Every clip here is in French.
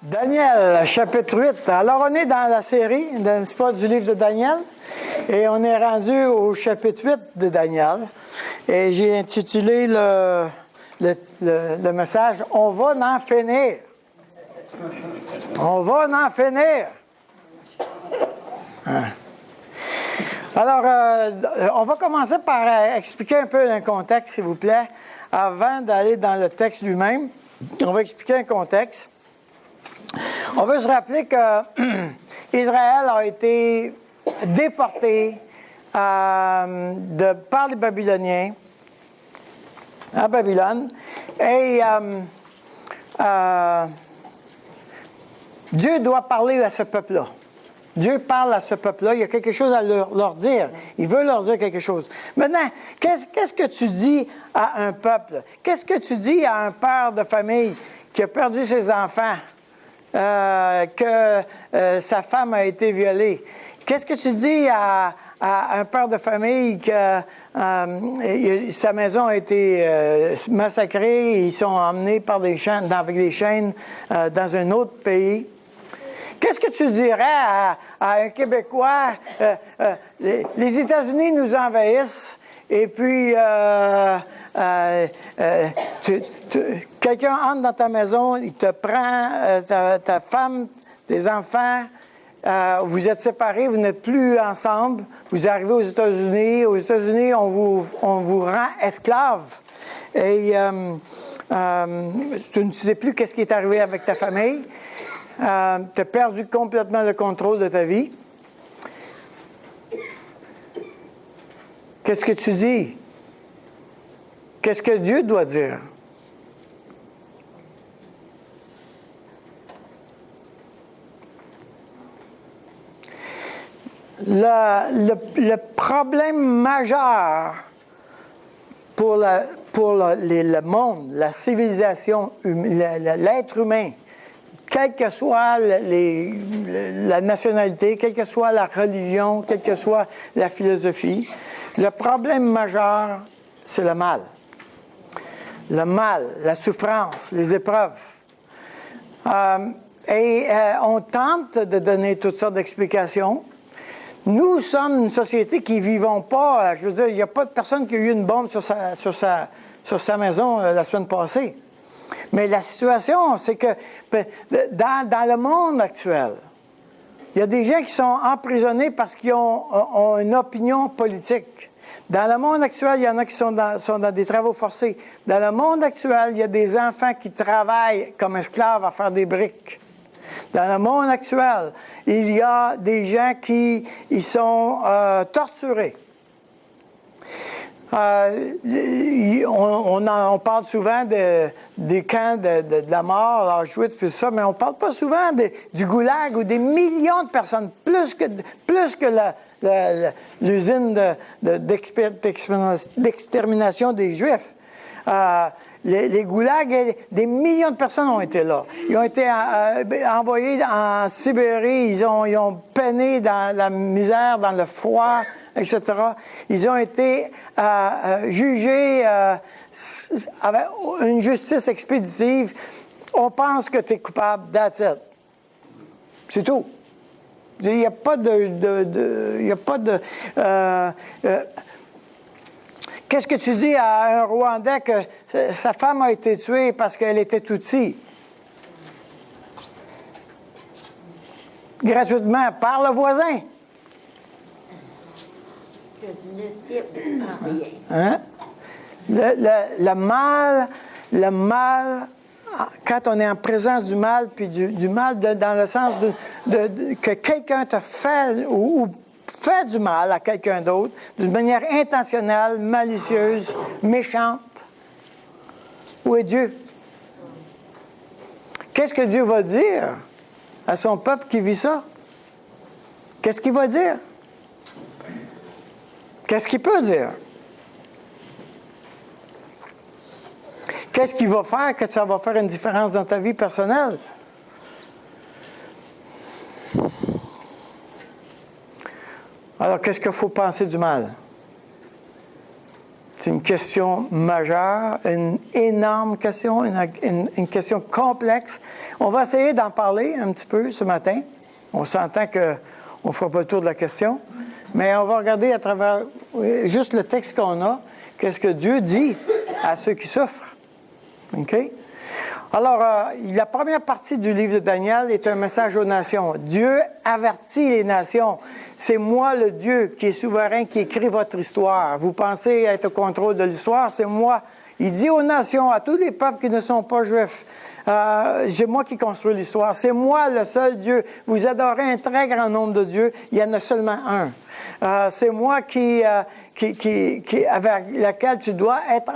Daniel, chapitre 8. Alors, on est dans la série, n'est-ce pas, du livre de Daniel, et on est rendu au chapitre 8 de Daniel. Et j'ai intitulé le message « On va en finir ». On va en finir. Hein. Alors, on va commencer par expliquer un peu un contexte, s'il vous plaît, avant d'aller dans le texte lui-même. On va expliquer un contexte. On veut se rappeler que Israël a été déporté par les Babyloniens à Babylone. Et Dieu doit parler à ce peuple-là. Dieu parle à ce peuple-là. Il y a quelque chose à leur dire. Il veut leur dire quelque chose. Maintenant, qu'est-ce que tu dis à un peuple? Qu'est-ce que tu dis à un père de famille qui a perdu ses enfants? Que sa femme a été violée. Qu'est-ce que tu dis à un père de famille que sa maison a été massacrée, ils sont emmenés par des chaînes, avec des chaînes dans un autre pays? Qu'est-ce que tu dirais à un Québécois? Les États-Unis nous envahissent et puis quelqu'un entre dans ta maison, il te prend ta femme, tes enfants, vous êtes séparés, vous n'êtes plus ensemble, vous arrivez aux États-Unis. Aux États-Unis, on vous rend esclave. Et tu ne sais plus qu'est-ce qui est arrivé avec ta famille. Tu as perdu complètement le contrôle de ta vie. Qu'est-ce que tu dis? Qu'est-ce que Dieu doit dire? Le problème majeur pour le monde, la civilisation, l'être humain, quelle que soit la nationalité, quelle que soit la religion, quelle que soit la philosophie, le problème majeur, c'est le mal. Le mal, la souffrance, les épreuves. On tente de donner toutes sortes d'explications. Nous sommes une société qui ne vivons pas, je veux dire, il n'y a pas de personne qui a eu une bombe sur sa maison la semaine passée. Mais la situation, c'est que dans le monde actuel, il y a des gens qui sont emprisonnés parce qu'ils ont une opinion politique. Dans le monde actuel, il y en a qui sont dans des travaux forcés. Dans le monde actuel, il y a des enfants qui travaillent comme esclaves à faire des briques. Dans le monde actuel, il y a des gens qui sont torturés. On parle souvent des camps de la mort, Auschwitz, puis ça, mais on ne parle pas souvent du goulag où des millions de personnes, plus que l'usine d'extermination des Juifs. Les goulags, des millions de personnes ont été là. Ils ont été envoyés en Sibérie, ils ont peiné dans la misère, dans le froid, etc. Ils ont été jugés avec une justice expéditive. On pense que tu es coupable, that's it. C'est tout. Il n'y a pas de... Qu'est-ce que tu dis à un Rwandais que sa femme a été tuée parce qu'elle était Tutsi? Gratuitement, par le voisin. Hein? Le mal, quand on est en présence du mal, puis du mal dans le sens que quelqu'un te fait ou fait du mal à quelqu'un d'autre d'une manière intentionnelle, malicieuse, méchante. Où est Dieu? Qu'est-ce que Dieu va dire à son peuple qui vit ça? Qu'est-ce qu'il va dire? Qu'est-ce qu'il peut dire? Qu'est-ce qu'il va faire que ça va faire une différence dans ta vie personnelle? Alors, qu'est-ce qu'il faut penser du mal? C'est une question majeure, une énorme question, une question complexe. On va essayer d'en parler un petit peu ce matin. On s'entend qu'on ne fera pas le tour de la question, mais on va regarder à travers juste le texte qu'on a, qu'est-ce que Dieu dit à ceux qui souffrent. OK? Alors, la première partie du livre de Daniel est un message aux nations. Dieu avertit les nations. C'est moi, le Dieu, qui est souverain, qui écrit votre histoire. Vous pensez être au contrôle de l'histoire, c'est moi. Il dit aux nations, à tous les peuples qui ne sont pas juifs, c'est moi qui construis l'histoire. C'est moi le seul Dieu. vous adorez un très grand nombre de dieux. Il y en a seulement un. C'est moi avec laquelle tu dois être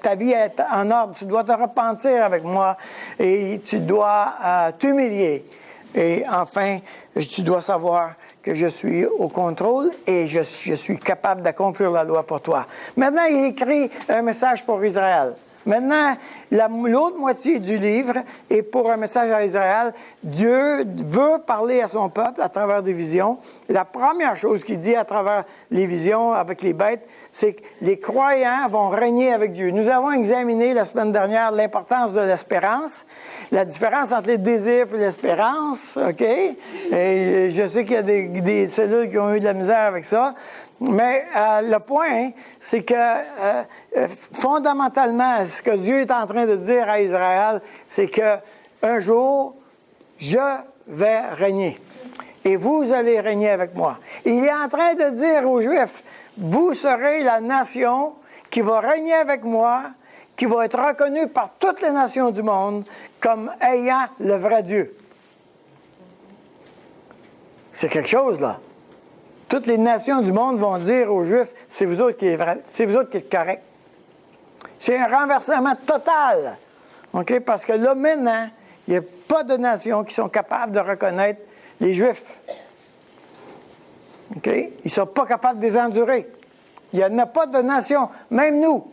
ta vie être en ordre. Tu dois te repentir avec moi et tu dois t'humilier. Et enfin, tu dois savoir que je suis au contrôle et je suis capable d'accomplir la loi pour toi. Maintenant, il écrit un message pour Israël. Maintenant, l'autre moitié du livre est pour un message à Israël. Dieu veut parler à son peuple à travers des visions. La première chose qu'il dit à travers les visions avec les bêtes, c'est que les croyants vont régner avec Dieu. Nous avons examiné la semaine dernière l'importance de l'espérance, la différence entre les désirs et l'espérance, OK? Et je sais qu'il y a des cellules qui ont eu de la misère avec ça. Mais le point, c'est que fondamentalement, ce que Dieu est en train de dire à Israël, c'est que un jour, je vais régner. Et vous allez régner avec moi. Il est en train de dire aux Juifs, vous serez la nation qui va régner avec moi, qui va être reconnue par toutes les nations du monde comme ayant le vrai Dieu. C'est quelque chose, là. Toutes les nations du monde vont dire aux Juifs, c'est vous autres qui êtes vrai, c'est vous autres qui êtes corrects. C'est un renversement total. OK? Parce que là, maintenant, il n'y a pas de nations qui sont capables de reconnaître les Juifs. OK? Ils ne sont pas capables de les endurer. Il n'y en a pas de nation, même nous.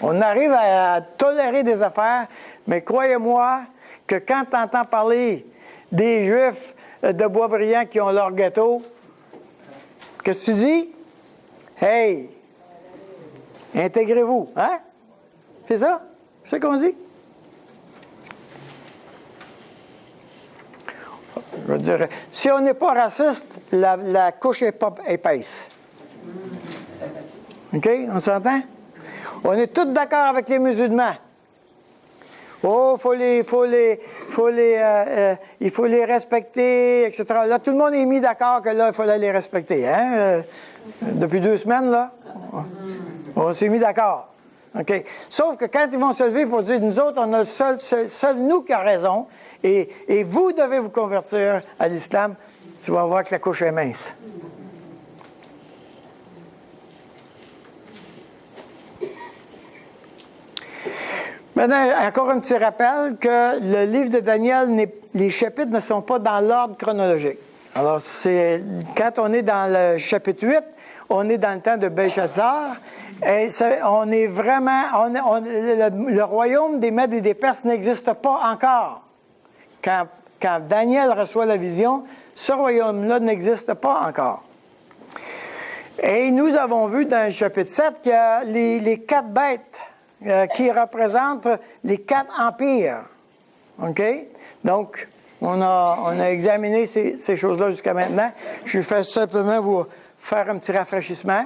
On arrive à tolérer des affaires, mais croyez-moi que quand tu entends parler des Juifs de Boisbriand qui ont leur gâteau, qu'est-ce que tu dis? Hey! Intégrez-vous, hein? C'est ça? C'est ce qu'on dit? Je veux dire, si on n'est pas raciste, la couche n'est pas épaisse. OK? On s'entend? On est tous d'accord avec les musulmans. Oh, il faut les respecter, etc. Là, tout le monde est mis d'accord que là, il fallait les respecter. Hein? Depuis 2 semaines, là, on s'est mis d'accord. OK? Sauf que quand ils vont se lever pour dire, nous autres, on a seul nous qui a raison, et vous devez vous convertir à l'islam, tu vas voir que la couche est mince. Maintenant, encore un petit rappel que le livre de Daniel, les chapitres ne sont pas dans l'ordre chronologique. Alors, quand on est dans le chapitre 8, on est dans le temps de Belshazzar, et on est vraiment, le royaume des Mèdes et des Perses n'existe pas encore. Quand Daniel reçoit la vision, ce royaume-là n'existe pas encore. Et nous avons vu dans le chapitre 7 qu'il y a les 4 bêtes qui représentent les 4 empires. OK? Donc, on a examiné ces choses-là jusqu'à maintenant. Je vais simplement vous faire un petit rafraîchissement.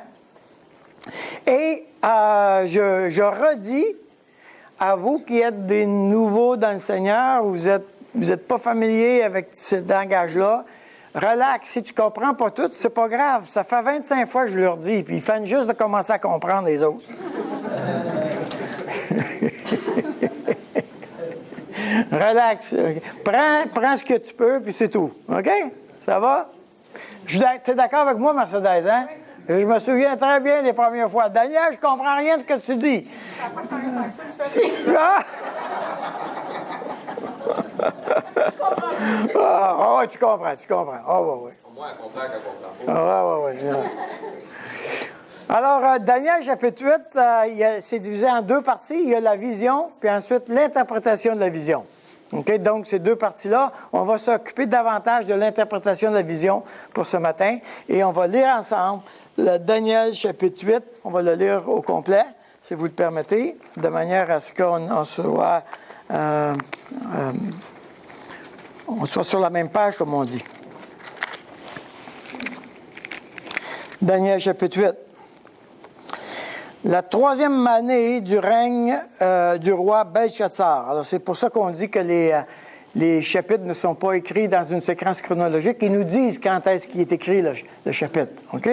Et je redis à vous qui êtes des nouveaux dans le Seigneur, vous êtes pas familiers avec ce langage-là, relax, si tu comprends pas tout, c'est pas grave. Ça fait 25 fois que je leur dis, puis ils viennent juste de commencer à comprendre les autres. Relax. Prends ce que tu peux, puis c'est tout. OK? Ça va? Tu es d'accord avec moi, Mercedes, hein? Je me souviens très bien les premières fois. Daniel, je comprends rien de ce que tu dis. Ça n'a pas changé avec ça, vous savez. Tu comprends. Oui. Au moins, elle comprend qu'elle comprend pas. Oui. Alors, Daniel, chapitre 8, c'est divisé en 2 parties. Il y a la vision, puis ensuite l'interprétation de la vision. OK? Donc, ces deux parties-là, on va s'occuper davantage de l'interprétation de la vision pour ce matin. Et on va lire ensemble le Daniel chapitre 8. On va le lire au complet, si vous le permettez, de manière à ce qu'on soit sur la même page, comme on dit. Daniel chapitre 8. La 3e année du règne du roi Belshazzar. Alors, c'est pour ça qu'on dit que les chapitres ne sont pas écrits dans une séquence chronologique. Ils nous disent quand est-ce qu'il est écrit le chapitre. OK?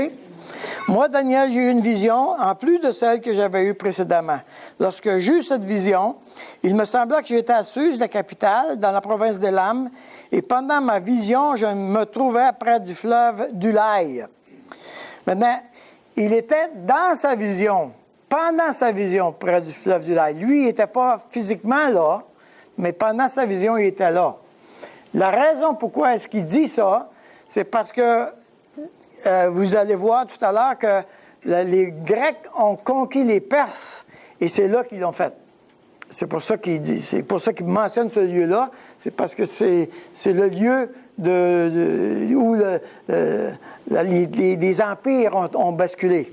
Moi, Daniel, j'ai eu une vision, en plus de celle que j'avais eue précédemment. Lorsque j'ai eu cette vision, il me sembla que j'étais à Suse, la capitale, dans la province d'Élam, et pendant ma vision, je me trouvais près du fleuve d'Ulaï. Maintenant, il était dans sa vision, pendant sa vision, près du fleuve d'Ulaï. Lui, il n'était pas physiquement là, mais pendant sa vision, il était là. La raison pourquoi est-ce qu'il dit ça, c'est parce que vous allez voir tout à l'heure que les Grecs ont conquis les Perses, et c'est là qu'ils l'ont fait. C'est pour ça qu'il dit, c'est pour ça qu'il mentionne ce lieu-là, c'est parce que c'est le lieu où les empires ont basculé.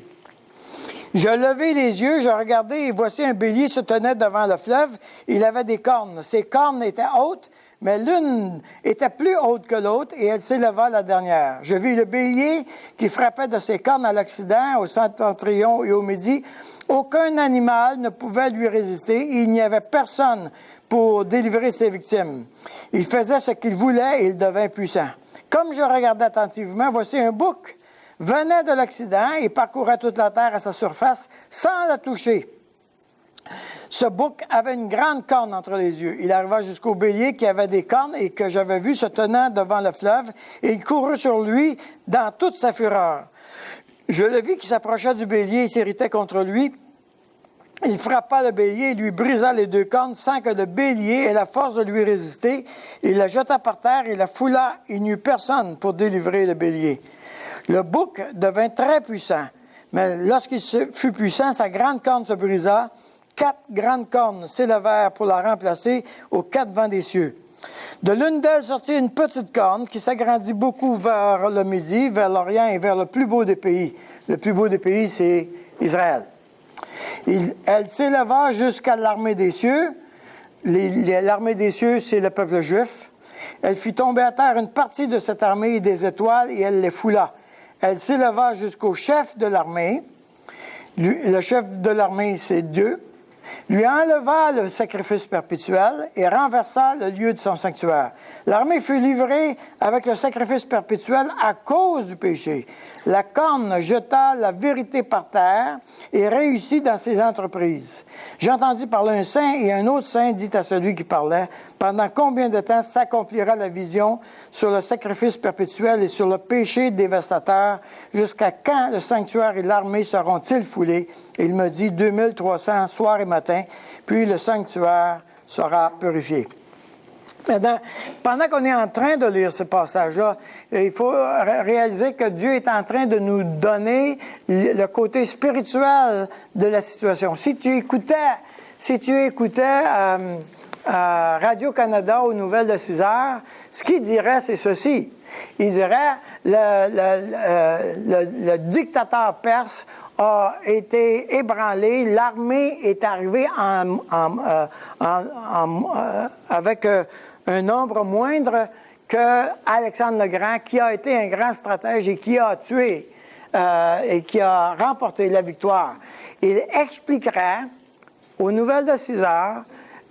Je levai les yeux, je regardais, et voici un bélier se tenait devant le fleuve. Il avait des cornes. Ses cornes étaient hautes, mais l'une était plus haute que l'autre, et elle s'éleva la dernière. Je vis le bélier qui frappait de ses cornes à l'Occident, au septentrion et au Midi. Aucun animal ne pouvait lui résister, et il n'y avait personne pour délivrer ses victimes. Il faisait ce qu'il voulait et il devint puissant. Comme je regardais attentivement, voici un bouc venait de l'Occident et parcourait toute la terre à sa surface sans la toucher. Ce bouc avait une grande corne entre les yeux. Il arriva jusqu'au bélier qui avait des cornes et que j'avais vu se tenant devant le fleuve, et il courut sur lui dans toute sa fureur. Je le vis qui s'approcha du bélier et s'irritait contre lui. Il frappa le bélier et lui brisa les deux cornes sans que le bélier ait la force de lui résister. Il la jeta par terre et la foula. Il n'y eut personne pour délivrer le bélier. Le bouc devint très puissant, mais lorsqu'il fut puissant, sa grande corne se brisa. 4 grandes cornes s'élevèrent pour la remplacer aux 4 vents des cieux. De l'une d'elles sortit une petite corne qui s'agrandit beaucoup vers le Midi, vers l'Orient et vers le plus beau des pays. Le plus beau des pays, c'est Israël. Elle s'éleva jusqu'à l'armée des cieux. L'armée des cieux, c'est le peuple juif. Elle fit tomber à terre une partie de cette armée et des étoiles, et elle les foula. Elle s'éleva jusqu'au chef de l'armée. Le chef de l'armée, c'est Dieu. Lui enleva le sacrifice perpétuel et renversa le lieu de son sanctuaire. L'armée fut livrée avec le sacrifice perpétuel à cause du péché. La corne jeta la vérité par terre et réussit dans ses entreprises. J'entendis parler un saint, et un autre saint dit à celui qui parlait: pendant combien de temps s'accomplira la vision sur le sacrifice perpétuel et sur le péché dévastateur? Jusqu'à quand le sanctuaire et l'armée seront-ils foulés? Et il me dit 2300 soir et matin, puis le sanctuaire sera purifié. Maintenant, pendant qu'on est en train de lire ce passage-là, il faut réaliser que Dieu est en train de nous donner le côté spirituel de la situation. Si tu écoutais Radio-Canada aux nouvelles de 6 heures, ce qu'il dirait, c'est ceci. Il dirait, le dictateur perse a été ébranlé, l'armée est arrivée avec un nombre moindre que Alexandre le Grand, qui a été un grand stratège et qui a tué et qui a remporté la victoire. Il expliquerait aux nouvelles de 6 heures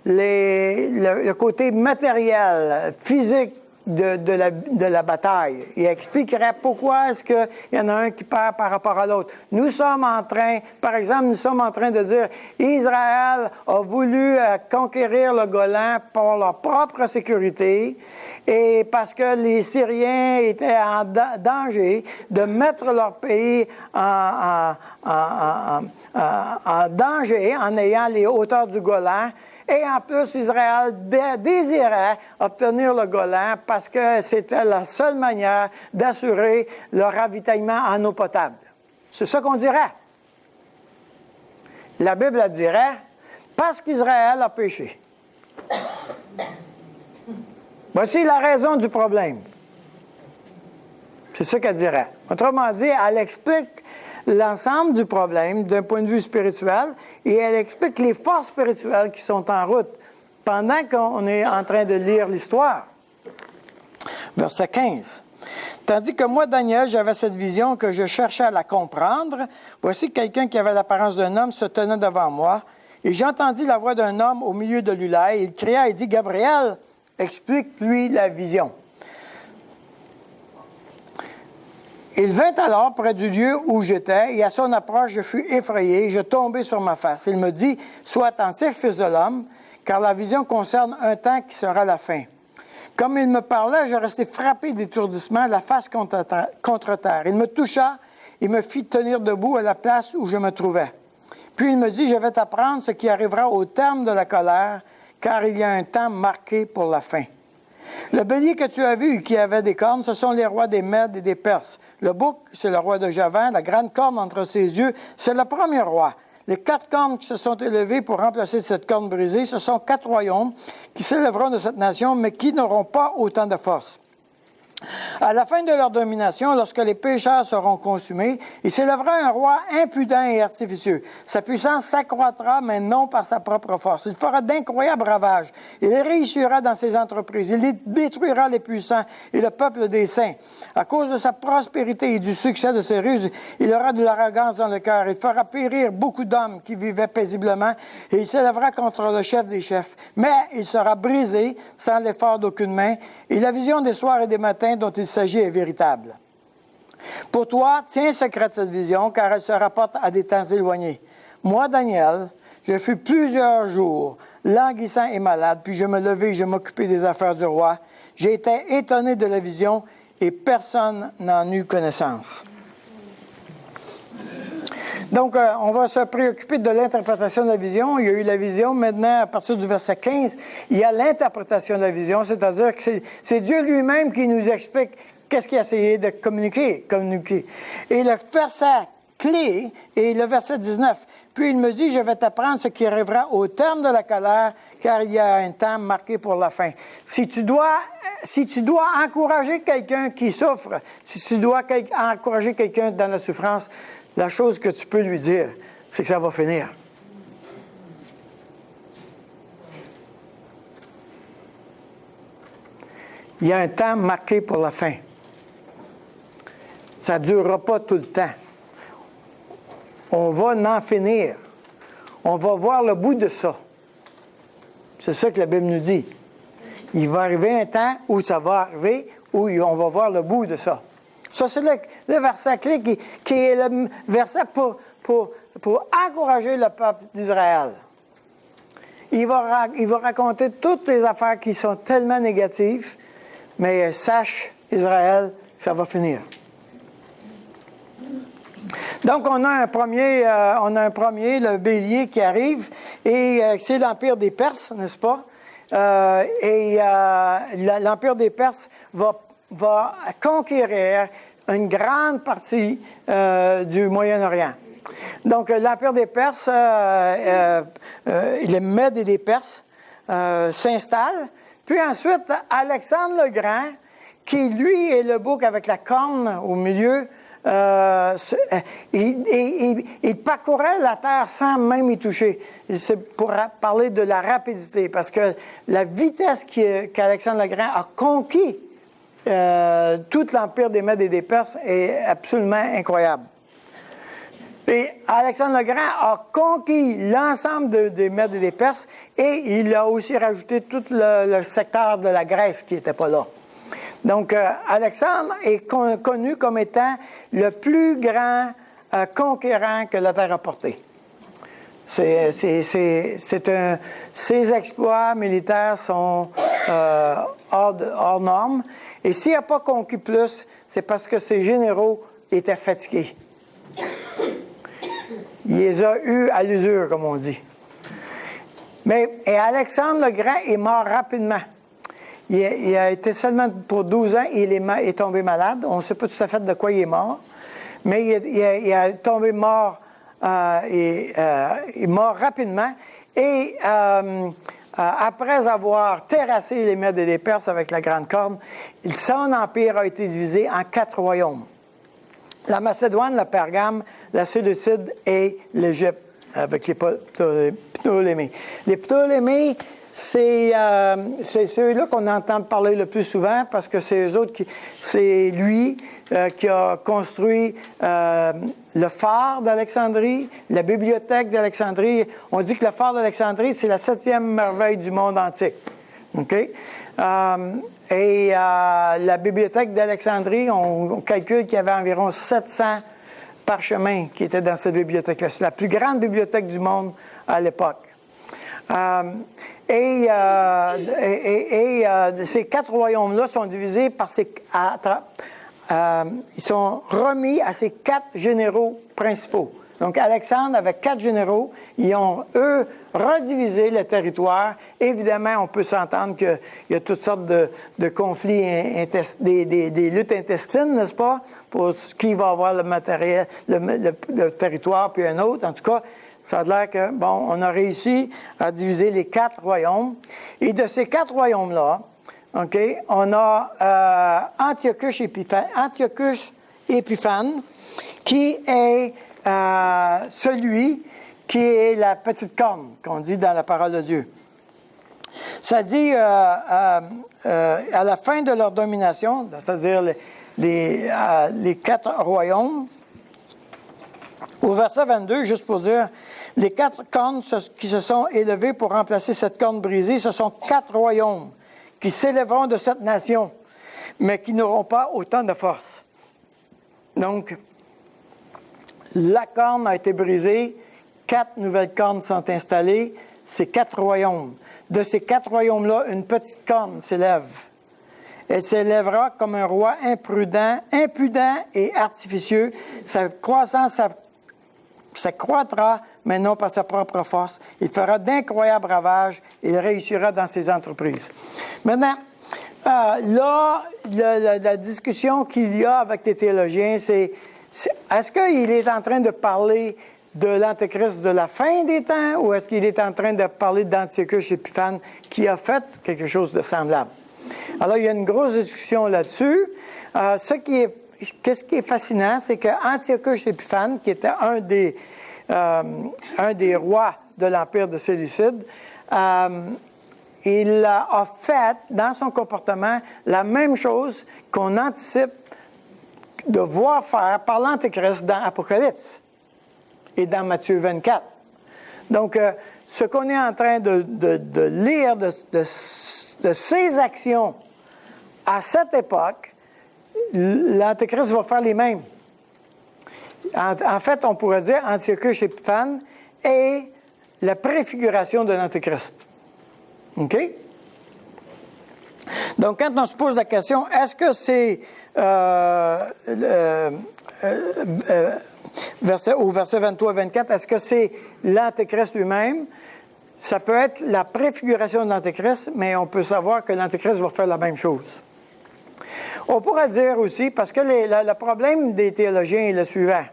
le côté matériel, physique de la bataille. Il expliquerait pourquoi est-ce qu'il y en a un qui perd par rapport à l'autre. Nous sommes en train de dire, Israël a voulu conquérir le Golan pour leur propre sécurité, et parce que les Syriens étaient en danger de mettre leur pays en danger en ayant les hauteurs du Golan. Et en plus, Israël désirait obtenir le Golan parce que c'était la seule manière d'assurer le ravitaillement en eau potable. C'est ça qu'on dirait. La Bible dirait, parce qu'Israël a péché. Voici la raison du problème. C'est ça qu'elle dirait. Autrement dit, elle explique l'ensemble du problème d'un point de vue spirituel et elle explique les forces spirituelles qui sont en route pendant qu'on est en train de lire l'histoire. Verset 15. Tandis que moi, Daniel, j'avais cette vision que je cherchais à la comprendre. Voici quelqu'un qui avait l'apparence d'un homme se tenait devant moi. Et j'entendis la voix d'un homme au milieu de l'Ulaï. Il cria et dit, « Gabriel, explique-lui la vision. » Il vint alors près du lieu où j'étais, et à son approche, je fus effrayé, je tombai sur ma face. Il me dit, « Sois attentif, fils de l'homme, car la vision concerne un temps qui sera la fin. » Comme il me parlait, je restai frappé d'étourdissement, la face contre terre. Il me toucha, il me fit tenir debout à la place où je me trouvais. Puis il me dit, « Je vais t'apprendre ce qui arrivera au terme de la colère, car il y a un temps marqué pour la fin. » Le bélier que tu as vu, qui avait des cornes, ce sont les rois des Mèdes et des Perses. Le bouc, c'est le roi de Javan. La grande corne entre ses yeux, c'est le premier roi. Les 4 cornes qui se sont élevées pour remplacer cette corne brisée, ce sont 4 royaumes qui s'élèveront de cette nation, mais qui n'auront pas autant de force. À la fin de leur domination, lorsque les pécheurs seront consumés, il s'élèvera un roi impudent et artificieux. Sa puissance s'accroîtra, mais non par sa propre force. Il fera d'incroyables ravages. Il réussira dans ses entreprises. Il détruira les puissants et le peuple des saints. À cause de sa prospérité et du succès de ses ruses, il aura de l'arrogance dans le cœur. Il fera périr beaucoup d'hommes qui vivaient paisiblement et il s'élèvera contre le chef des chefs. Mais il sera brisé sans l'effort d'aucune main et la vision des soirs et des matins dont il s'agit est véritable. Pour toi, tiens secrète cette vision, car elle se rapporte à des temps éloignés. Moi, Daniel, je fus plusieurs jours languissant et malade, puis je me levai et je m'occupais des affaires du roi. J'ai été étonné de la vision et personne n'en eut connaissance. Donc, on va se préoccuper de l'interprétation de la vision. Il y a eu la vision. Maintenant, à partir du verset 15, il y a l'interprétation de la vision, c'est-à-dire que c'est Dieu lui-même qui nous explique qu'est-ce qu'il a essayé de communiquer. Et le verset clé est le verset 19. Puis il me dit, je vais t'apprendre ce qui arrivera au terme de la colère, car il y a un temps marqué pour la fin. Si tu dois encourager quelqu'un qui souffre, si tu dois encourager quelqu'un dans la souffrance, la chose que tu peux lui dire, c'est que ça va finir. Il y a un temps marqué pour la fin. Ça ne durera pas tout le temps. On va en finir. On va voir le bout de ça. C'est ça que la Bible nous dit. Il va arriver un temps où ça va arriver, où on va voir le bout de ça. Ça, c'est le verset clé qui est le verset pour encourager le peuple d'Israël. Il va raconter toutes les affaires qui sont tellement négatives, mais sache, Israël, ça va finir. Donc, on a un premier, le bélier qui arrive, et c'est l'Empire des Perses, n'est-ce pas? L'Empire des Perses va conquérir une grande partie du Moyen-Orient. Donc, l'Empire des Perses, les Mèdes et les Perses s'installent. Puis ensuite, Alexandre le Grand, qui lui est le bouc avec la corne au milieu, il parcourait la terre sans même y toucher. C'est pour parler de la rapidité, parce que la vitesse qu'Alexandre le Grand a conquis tout l'empire des Mèdes et des Perses est absolument incroyable. Et Alexandre le Grand a conquis l'ensemble des Mèdes et des Perses et il a aussi rajouté tout le secteur de la Grèce qui n'était pas là. Donc, Alexandre est connu comme étant le plus grand conquérant que la Terre a porté. Ses exploits militaires sont hors normes. Et s'il n'a pas conquis plus, c'est parce que ses généraux étaient fatigués. Il les a eus à l'usure, comme on dit. Et Alexandre le Grand est mort rapidement. Il a été seulement pour 12 ans, il est tombé malade. On ne sait pas tout à fait de quoi il est mort. Mais il a tombé mort, il est mort rapidement. Et après avoir terrassé les Mèdes et les Perses avec la grande corne, son empire a été divisé en 4 royaumes. La Macédoine, la Pergame, la Séleucide et l'Égypte, avec les Ptolémées. Les Ptolémées, c'est ceux-là qu'on entend parler le plus souvent parce que c'est eux autres c'est lui qui a construit le phare d'Alexandrie, la bibliothèque d'Alexandrie. On dit que le phare d'Alexandrie, c'est la 7e merveille du monde antique. OK? La bibliothèque d'Alexandrie, on calcule qu'il y avait environ 700 parchemins qui étaient dans cette bibliothèque-là. C'est la plus grande bibliothèque du monde à l'époque. Ces 4 royaumes-là sont divisés par ils sont remis à ces 4 généraux principaux. Donc, Alexandre, avec 4 généraux, ils ont, eux, redivisé le territoire. Évidemment, on peut s'entendre qu'il y a toutes sortes de conflits, des luttes intestines, n'est-ce pas, pour qui va avoir le matériel, le territoire, puis un autre. En tout cas, ça a l'air que, bon, on a réussi à diviser les 4 royaumes. Et de ces 4 royaumes-là, OK, on a Antiochus Épiphane, qui est celui qui est la petite corne, qu'on dit dans la parole de Dieu. Ça dit, à la fin de leur domination, c'est-à-dire les 4 royaumes, au verset 22, juste pour dire, les 4 cornes qui se sont élevées pour remplacer cette corne brisée, ce sont 4 royaumes qui s'élèveront de cette nation, mais qui n'auront pas autant de force. Donc, la corne a été brisée, 4 nouvelles cornes sont installées, c'est 4 royaumes. De ces 4 royaumes-là, une petite corne s'élève. Elle s'élèvera comme un roi impudent et artificieux. Sa croissance s'accroîtra, mais non par sa propre force. Il fera d'incroyables ravages et il réussira dans ses entreprises. Maintenant, là, la discussion qu'il y a avec les théologiens, c'est est-ce qu'il est en train de parler de l'Antéchrist de la fin des temps ou est-ce qu'il est en train de parler d'Antiochus Épiphane qui a fait quelque chose de semblable? Alors, il y a une grosse discussion là-dessus. Ce qui est fascinant, c'est que Antiochus Épiphane, qui était un des rois de l'Empire de Séleucide, il a fait, dans son comportement, la même chose qu'on anticipe de voir faire par l'Antéchrist dans Apocalypse et dans Matthieu 24. Donc, ce qu'on est en train de lire de ses actions à cette époque, l'Antéchrist va faire les mêmes. En fait, on pourrait dire Antiochus Épiphane est la préfiguration de l'Antéchrist. OK? Donc, quand on se pose la question, est-ce que c'est au verset 23-24, est-ce que c'est l'Antéchrist lui-même? Ça peut être la préfiguration de l'Antéchrist, mais on peut savoir que l'Antéchrist va faire la même chose. On pourrait dire aussi, parce que le problème des théologiens est le suivant.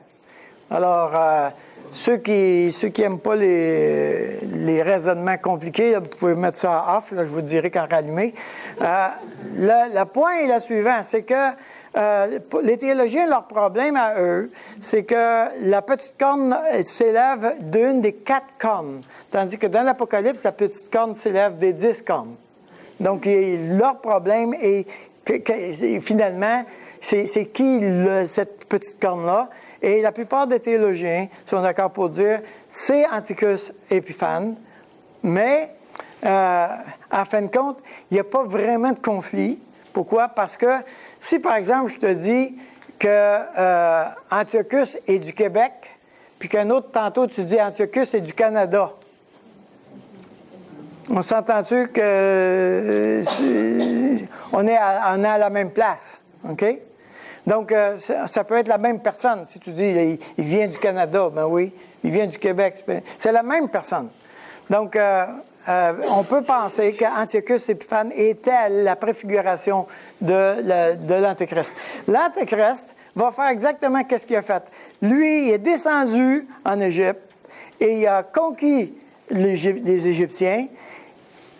Alors, ceux qui n'aiment pas les raisonnements compliqués, là, vous pouvez mettre ça en off, là, je vous dirai quand rallumer. Le point est le suivant, c'est que les théologiens, leur problème à eux, c'est que la petite corne s'élève d'une des 4 cornes, tandis que dans l'Apocalypse, la petite corne s'élève des 10 cornes. Donc, leur problème est finalement, c'est qui cette petite corne-là? Et la plupart des théologiens sont d'accord pour dire c'est Antiochus Épiphane, mais en fin de compte, il n'y a pas vraiment de conflit. Pourquoi? Parce que si, par exemple, je te dis que Antiochus est du Québec, puis qu'un autre tantôt, tu dis Antiochus est du Canada, on s'entend-tu que on est à la même place? OK? Donc, ça peut être la même personne. Si tu dis il vient du Canada, ben oui, il vient du Québec. C'est la même personne. Donc, on peut penser qu'Antiochus Épiphane était la préfiguration de l'Antéchrist. L'Antéchrist va faire exactement ce qu'il a fait. Lui, il est descendu en Égypte et il a conquis les Égyptiens.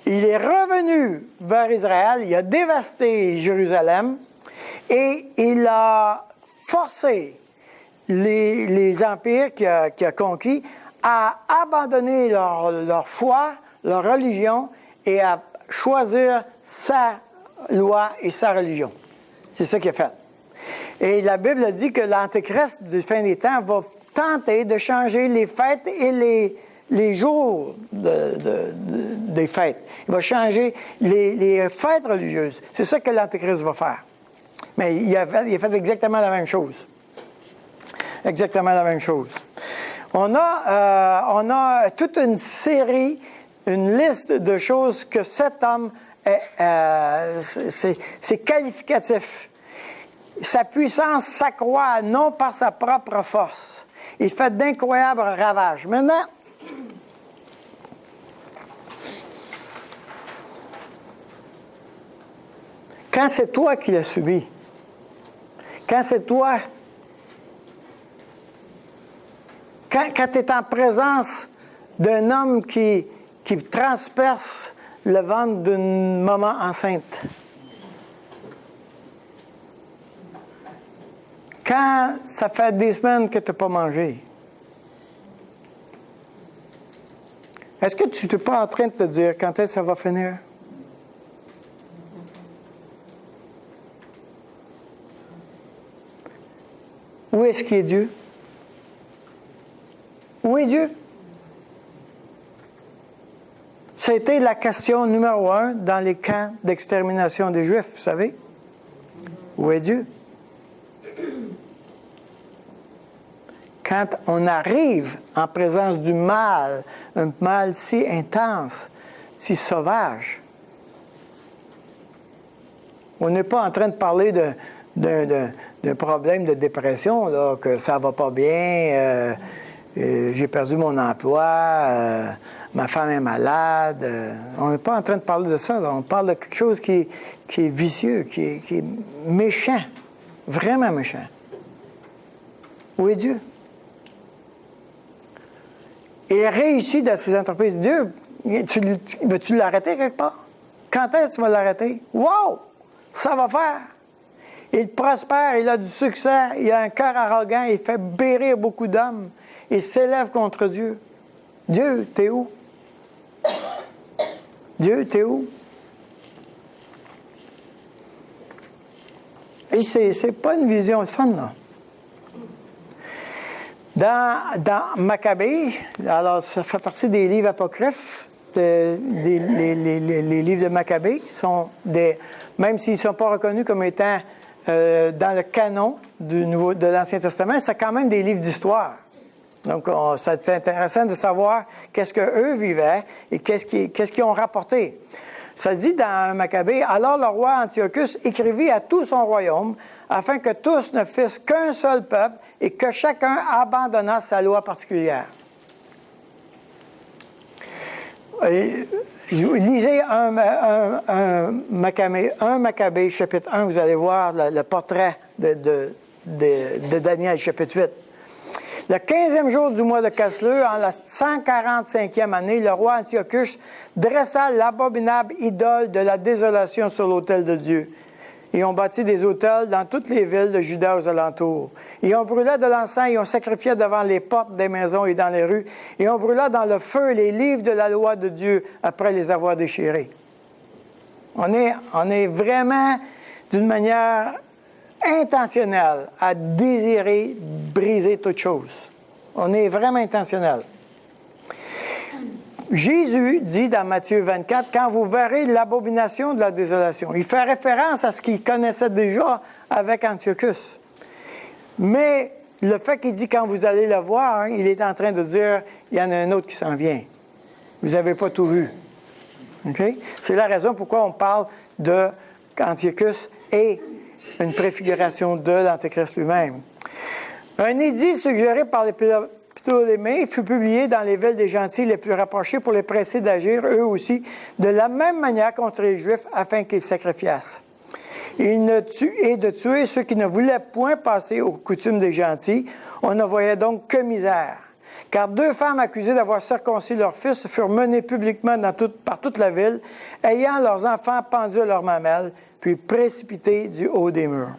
il est revenu vers Israël, il a dévasté Jérusalem et il a forcé les empires qu'il a conquis à abandonner leur foi, leur religion et à choisir sa loi et sa religion. C'est ça qu'il a fait. Et la Bible dit que l'Antéchrist du fin des temps va tenter de changer les fêtes et les jours des fêtes. Il va changer les fêtes religieuses. C'est ça que l'Antéchrist va faire. Mais il a fait exactement la même chose. Exactement la même chose. On a toute une série, une liste de choses que cet homme, c'est qualificatif. Sa puissance s'accroît non par sa propre force. Il fait d'incroyables ravages. Maintenant, quand c'est toi qui l'as subi, quand c'est toi, quand tu es en présence d'un homme qui transperce le ventre d'une maman enceinte, quand ça fait des semaines que tu n'as pas mangé, est-ce que tu n'es pas en train de te dire quand est-ce que ça va finir? Où est-ce qu'il est Dieu? Où est Dieu? C'était la question numéro 1 dans les camps d'extermination des Juifs, vous savez. Où est Dieu? Quand on arrive en présence du mal, un mal si intense, si sauvage, on n'est pas en train de parler d'un problème de dépression, là, que ça va pas bien, j'ai perdu mon emploi, ma femme est malade. On n'est pas en train de parler de ça, là. On parle de quelque chose qui est vicieux, qui est méchant, vraiment méchant. Où est Dieu? Il réussit dans ses entreprises. Dieu, veux-tu l'arrêter quelque part? Quand est-ce que tu vas l'arrêter? Wow! Ça va faire! Il prospère, il a du succès, il a un cœur arrogant, il fait bérir beaucoup d'hommes. Il s'élève contre Dieu. Dieu, t'es où? Dieu, t'es où? Et c'est pas une vision de fun, là. Dans Maccabée, alors ça fait partie des livres apocryphes, les livres de Maccabée, même s'ils ne sont pas reconnus comme étant dans le canon de l'Ancien Testament, c'est quand même des livres d'histoire. Donc, c'est intéressant de savoir qu'est-ce qu'eux vivaient et qu'est-ce qu'ils ont rapporté. Ça dit dans Maccabée, « Alors le roi Antiochus écrivit à tout son royaume, afin que tous ne fissent qu'un seul peuple et que chacun abandonnât sa loi particulière. » Lisez un Maccabée, chapitre 1, vous allez voir le portrait de Daniel, chapitre 8. Le 15e jour du mois de Casleu, en la 145e année, le roi Antiochus dressa l'abominable idole de la désolation sur l'autel de Dieu. Ils ont bâti des autels dans toutes les villes de Juda aux alentours. Ils ont brûlé de l'encens, ils ont sacrifié devant les portes des maisons et dans les rues. Ils ont brûlé dans le feu les livres de la loi de Dieu après les avoir déchirés. On est vraiment d'une manière intentionnelle à désirer briser toute chose. On est vraiment intentionnel. Jésus dit dans Matthieu 24, « Quand vous verrez l'abomination de la désolation », il fait référence à ce qu'il connaissait déjà avec Antiochus. Mais le fait qu'il dit « quand vous allez le voir », il est en train de dire « il y en a un autre qui s'en vient ». Vous n'avez pas tout vu. Okay? C'est la raison pourquoi on parle de Antiochus et une préfiguration de l'Antéchrist lui-même. Un édit suggéré par les Ptolémées fut publié dans les villes des gentils les plus rapprochés pour les presser d'agir, eux aussi, de la même manière contre les Juifs afin qu'ils sacrifiassent. Et de tuer ceux qui ne voulaient point passer aux coutumes des gentils. On ne voyait donc que misère. Car 2 femmes accusées d'avoir circoncis leur fils furent menées publiquement par toute la ville, ayant leurs enfants pendus à leurs mamelles, puis précipitées du haut des murs.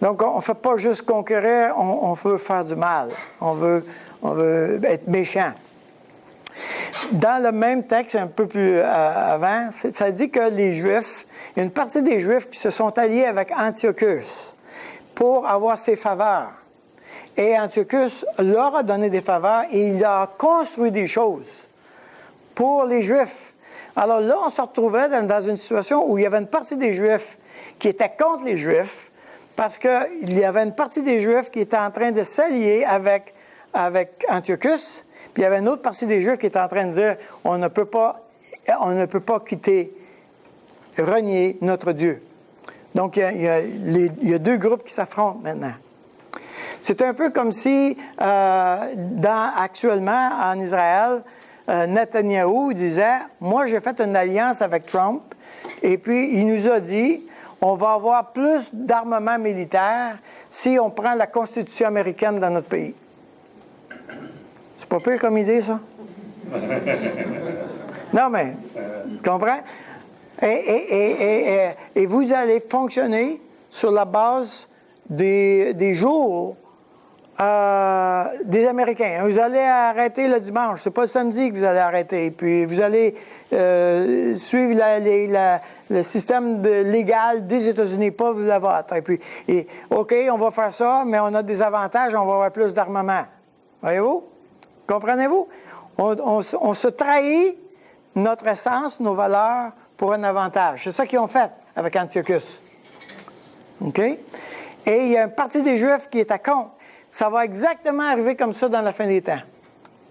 Donc, on ne fait pas juste conquérir, on veut faire du mal. On veut être méchant. Dans le même texte, un peu plus avant, ça dit que les Juifs, il y a une partie des Juifs qui se sont alliés avec Antiochus pour avoir ses faveurs. Et Antiochus leur a donné des faveurs et il a construit des choses pour les Juifs. Alors là, on se retrouvait dans une situation où il y avait une partie des Juifs qui était contre les Juifs parce qu'il y avait une partie des Juifs qui était en train de s'allier avec Antiochus, puis il y avait une autre partie des Juifs qui était en train de dire on ne peut pas renier notre Dieu. Donc, il y a 2 groupes qui s'affrontent maintenant. C'est un peu comme si, actuellement, en Israël, Netanyahou disait « Moi, j'ai fait une alliance avec Trump, et puis il nous a dit on va avoir plus d'armement militaire si on prend la Constitution américaine dans notre pays. » C'est pas pire comme idée, ça? Non, mais, tu comprends? Et vous allez fonctionner sur la base des jours des Américains. Vous allez arrêter le dimanche. C'est pas le samedi que vous allez arrêter. Puis vous allez suivre le système légal des États-Unis, pas le vôtre. OK, on va faire ça, mais on a des avantages, on va avoir plus d'armement. Voyez-vous? Comprenez-vous? On se trahit notre essence, nos valeurs, pour un avantage. C'est ça qu'ils ont fait avec Antiochus. OK? Et il y a une partie des Juifs qui est à contre. Ça va exactement arriver comme ça dans la fin des temps.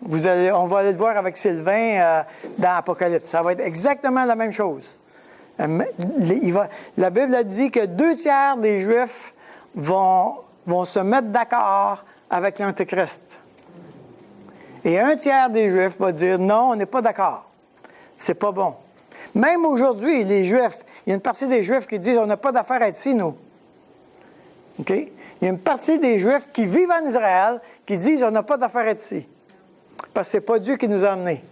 On va aller le voir avec Sylvain dans Apocalypse. Ça va être exactement la même chose. La Bible a dit que 2 tiers des Juifs vont se mettre d'accord avec l'Antéchrist. Et 1 tiers des Juifs va dire non, on n'est pas d'accord. C'est pas bon. Même aujourd'hui, les Juifs, il y a une partie des Juifs qui disent on n'a pas d'affaire à être ici, nous. OK? Il y a une partie des Juifs qui vivent en Israël qui disent on n'a pas d'affaire à être ici. Parce que ce n'est pas Dieu qui nous a emmenés.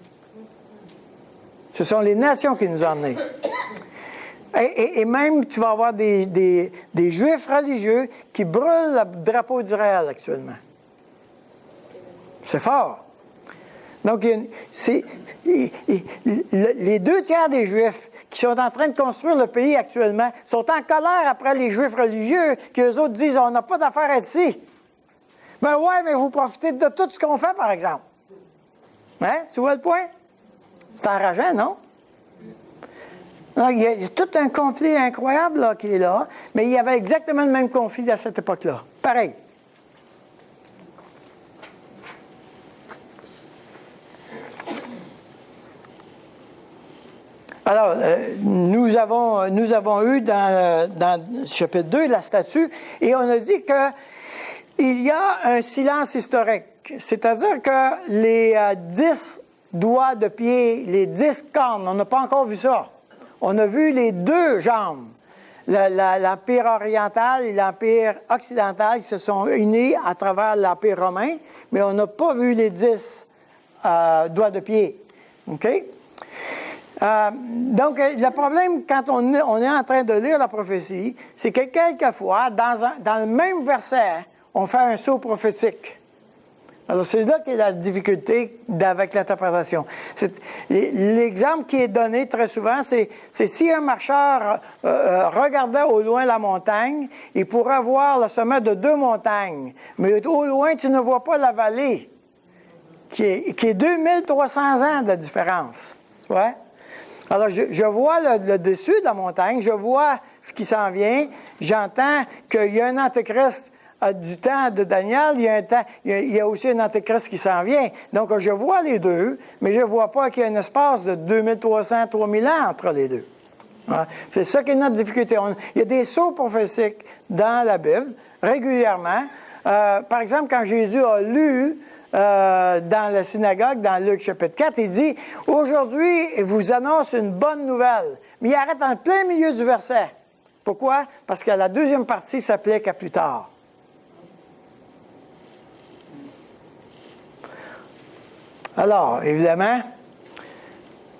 Ce sont les nations qui nous ont emmenés. Et même, tu vas avoir des Juifs religieux qui brûlent le drapeau d'Israël actuellement. C'est fort. Donc, les 2 tiers des Juifs qui sont en train de construire le pays actuellement sont en colère après les Juifs religieux qui, eux autres, disent « on n'a pas d'affaire à être ici ». Ben ouais, mais vous profitez de tout ce qu'on fait, par exemple. Hein? Tu vois le point? C'est enrageant, non? Donc, il y a tout un conflit incroyable là, qui est là, mais il y avait exactement le même conflit à cette époque-là. Pareil. Alors, nous avons eu dans le chapitre 2 la statue, et on a dit qu'il y a un silence historique. C'est-à-dire que les 10 doigts de pied, les 10 cornes, on n'a pas encore vu ça. On a vu les 2 jambes. L'Empire oriental et l'Empire occidental qui se sont unis à travers l'Empire romain, mais on n'a pas vu les 10 doigts de pied. OK? Donc, le problème, quand on est en train de lire la prophétie, c'est que quelquefois, dans le même verset, on fait un saut prophétique. Alors, c'est là qu'est la difficulté avec l'interprétation. L'exemple qui est donné très souvent, c'est si un marcheur regardait au loin la montagne, il pourrait voir le sommet de 2 montagnes. Mais au loin, tu ne vois pas la vallée, qui est 2300 ans de différence. Tu vois? Alors, je vois le dessus de la montagne, je vois ce qui s'en vient, j'entends qu'il y a un antéchrist du temps de Daniel, il y a aussi un antéchrist qui s'en vient. Donc, je vois les 2, mais je ne vois pas qu'il y a un espace de 2300, 3000 ans entre les 2. C'est ça qui est notre difficulté. Il y a des sauts prophétiques dans la Bible, régulièrement. Par exemple, quand Jésus a lu dans la synagogue, dans Luc chapitre 4, il dit « Aujourd'hui, il vous annonce une bonne nouvelle. » Mais il arrête en plein milieu du verset. Pourquoi? Parce que la deuxième partie s'applique à plus tard. Alors, évidemment,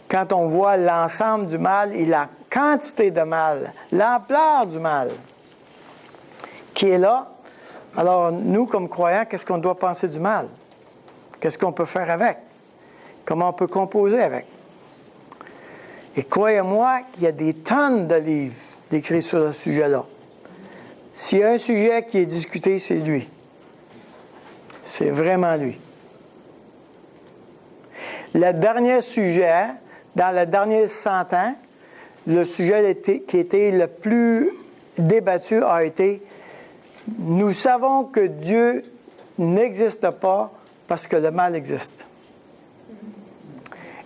quand on voit l'ensemble du mal et la quantité de mal, l'ampleur du mal qui est là, alors nous, comme croyants, qu'est-ce qu'on doit penser du mal? Qu'est-ce qu'on peut faire avec? Comment on peut composer avec? Et croyez-moi qu'il y a des tonnes de livres décrits sur ce sujet-là. S'il y a un sujet qui est discuté, c'est lui. C'est vraiment lui. Le dernier sujet, dans les derniers 100 ans, le sujet qui était le plus débattu a été « Nous savons que Dieu n'existe pas parce que le mal existe. »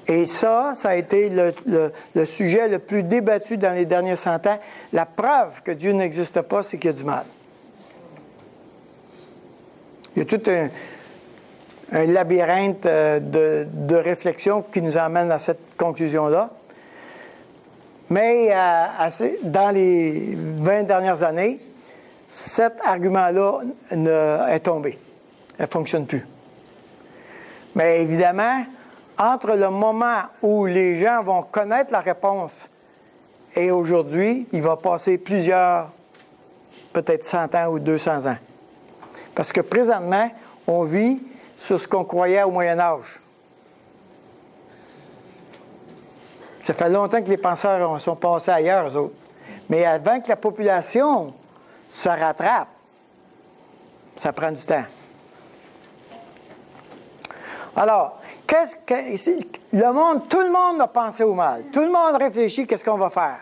Et ça a été le sujet le plus débattu dans les derniers 100 ans. La preuve que Dieu n'existe pas, c'est qu'il y a du mal. Il y a tout un labyrinthe de réflexion qui nous emmène à cette conclusion-là. Mais dans les 20 dernières années, cet argument-là est tombé. Elle ne fonctionne plus. Mais évidemment, entre le moment où les gens vont connaître la réponse et aujourd'hui, il va passer plusieurs, peut-être 100 ans ou 200 ans. Parce que présentement, on vit sur ce qu'on croyait au Moyen Âge. Ça fait longtemps que les penseurs sont passés ailleurs, eux autres. Mais avant que la population se rattrape, ça prend du temps. Alors, le monde, tout le monde a pensé au mal. Tout le monde réfléchit qu'est-ce qu'on va faire.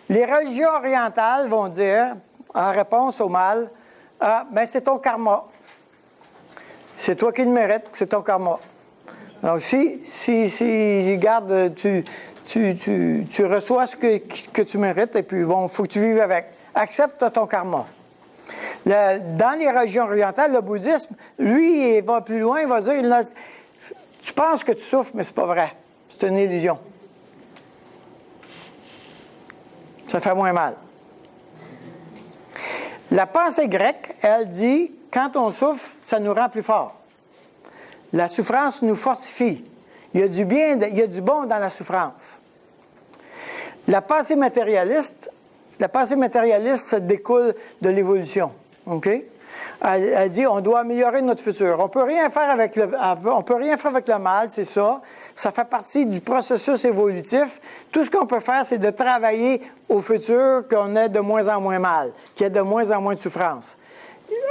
Les religions orientales vont dire, en réponse au mal, ben c'est ton karma. C'est toi qui le mérites, c'est ton karma. Donc, si regarde, tu reçois ce que tu mérites, et puis bon, il faut que tu vives avec. Accepte ton karma. Dans les religions orientales, le bouddhisme, lui, il va plus loin, il va dire, tu penses que tu souffres, mais c'est pas vrai. C'est une illusion. Ça fait moins mal. La pensée grecque, elle dit, quand on souffre, ça nous rend plus forts. La souffrance nous fortifie. Il y a du bien, il y a du bon dans la souffrance. La pensée matérialiste, ça découle de l'évolution. OK? Elle dit, on doit améliorer notre futur. On peut rien faire avec le mal, c'est ça. Ça fait partie du processus évolutif. Tout ce qu'on peut faire, c'est de travailler au futur qu'on ait de moins en moins mal, qu'il y ait de moins en moins de souffrance.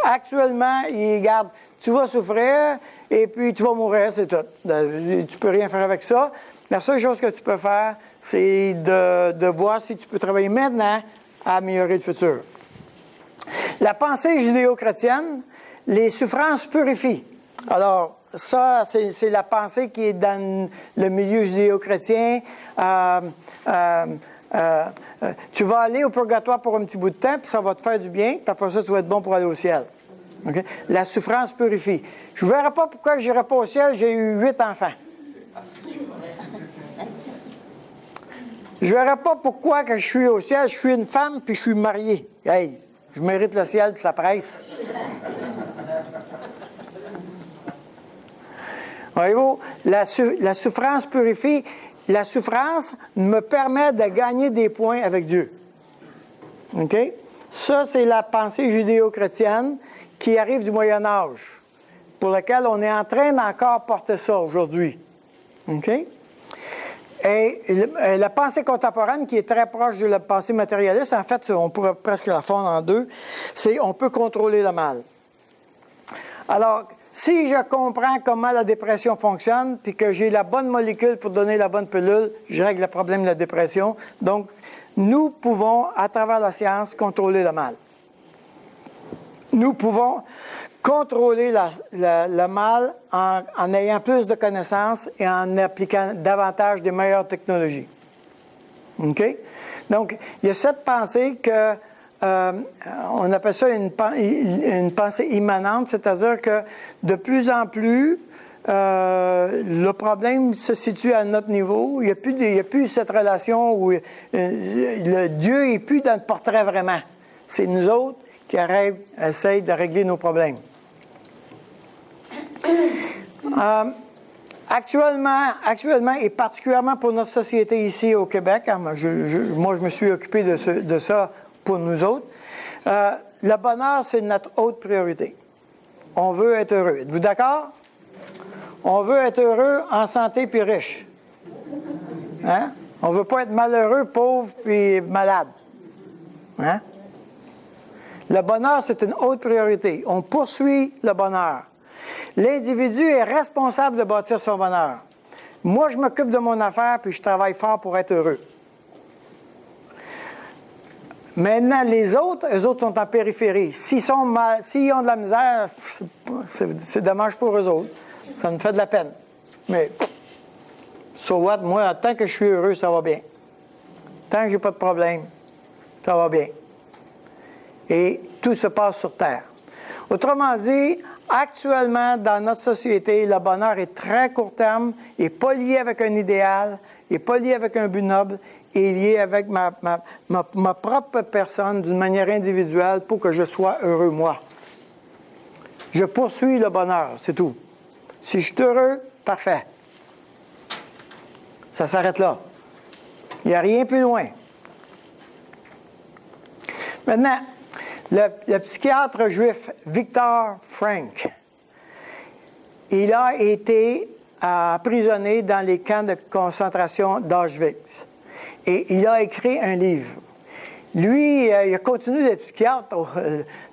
Actuellement, regarde, tu vas souffrir et puis tu vas mourir, c'est tout. Tu peux rien faire avec ça. La seule chose que tu peux faire, c'est de voir si tu peux travailler maintenant à améliorer le futur. La pensée judéo-chrétienne, les souffrances purifient. Alors, ça, c'est la pensée qui est dans le milieu judéo-chrétien. Tu vas aller au purgatoire pour un petit bout de temps, puis ça va te faire du bien, puis après ça, tu vas être bon pour aller au ciel. Okay? La souffrance purifie. Je ne verrai pas pourquoi je n'irai pas au ciel, j'ai eu 8 enfants. Je ne verrai pas pourquoi quand je suis au ciel, je suis une femme, puis je suis mariée. Hey, je mérite le ciel, puis ça presse. Voyez-vous, la souffrance purifie. La souffrance me permet de gagner des points avec Dieu. OK? Ça, c'est la pensée judéo-chrétienne qui arrive du Moyen Âge, pour laquelle on est en train d'encore porter ça aujourd'hui. OK? Et la pensée contemporaine, qui est très proche de la pensée matérialiste, en fait, on pourrait presque la fondre en deux, c'est on peut contrôler le mal. Alors, si je comprends comment la dépression fonctionne, puis que j'ai la bonne molécule pour donner la bonne pilule, je règle le problème de la dépression. Donc, nous pouvons, à travers la science, contrôler le mal. Nous pouvons contrôler le mal en ayant plus de connaissances et en appliquant davantage des meilleures technologies. OK? Donc, il y a cette pensée que on appelle ça une pensée immanente, c'est-à-dire que de plus en plus, le problème se situe à notre niveau. Il n'y a plus cette relation où le Dieu n'est plus dans le portrait vraiment. C'est nous autres qui essayent de régler nos problèmes. Actuellement, et particulièrement pour notre société ici au Québec, hein, moi je me suis occupé de ça pour nous autres, le bonheur, c'est notre haute priorité. On veut être heureux. Êtes-vous d'accord? On veut être heureux, en santé puis riche. Hein? On ne veut pas être malheureux, pauvre puis malade. Hein? Le bonheur, c'est une haute priorité. On poursuit le bonheur. L'individu est responsable de bâtir son bonheur. Moi, je m'occupe de mon affaire puis je travaille fort pour être heureux. Maintenant, les autres, eux autres sont en périphérie. S'ils ont de la misère, c'est dommage pour eux autres. Ça me fait de la peine. Mais, so what? Moi, tant que je suis heureux, ça va bien. Tant que j'ai pas de problème, ça va bien. Et tout se passe sur Terre. Autrement dit, actuellement, dans notre société, le bonheur est très court terme, n'est pas lié avec un idéal, n'est pas lié avec un but noble, est lié avec ma propre personne d'une manière individuelle pour que je sois heureux, moi. Je poursuis le bonheur, c'est tout. Si je suis heureux, parfait. Ça s'arrête là. Il n'y a rien plus loin. Maintenant, le psychiatre juif Viktor Frankl, il a été emprisonné dans les camps de concentration d'Auschwitz. Et il a écrit un livre. Lui, il a continué d'être psychiatre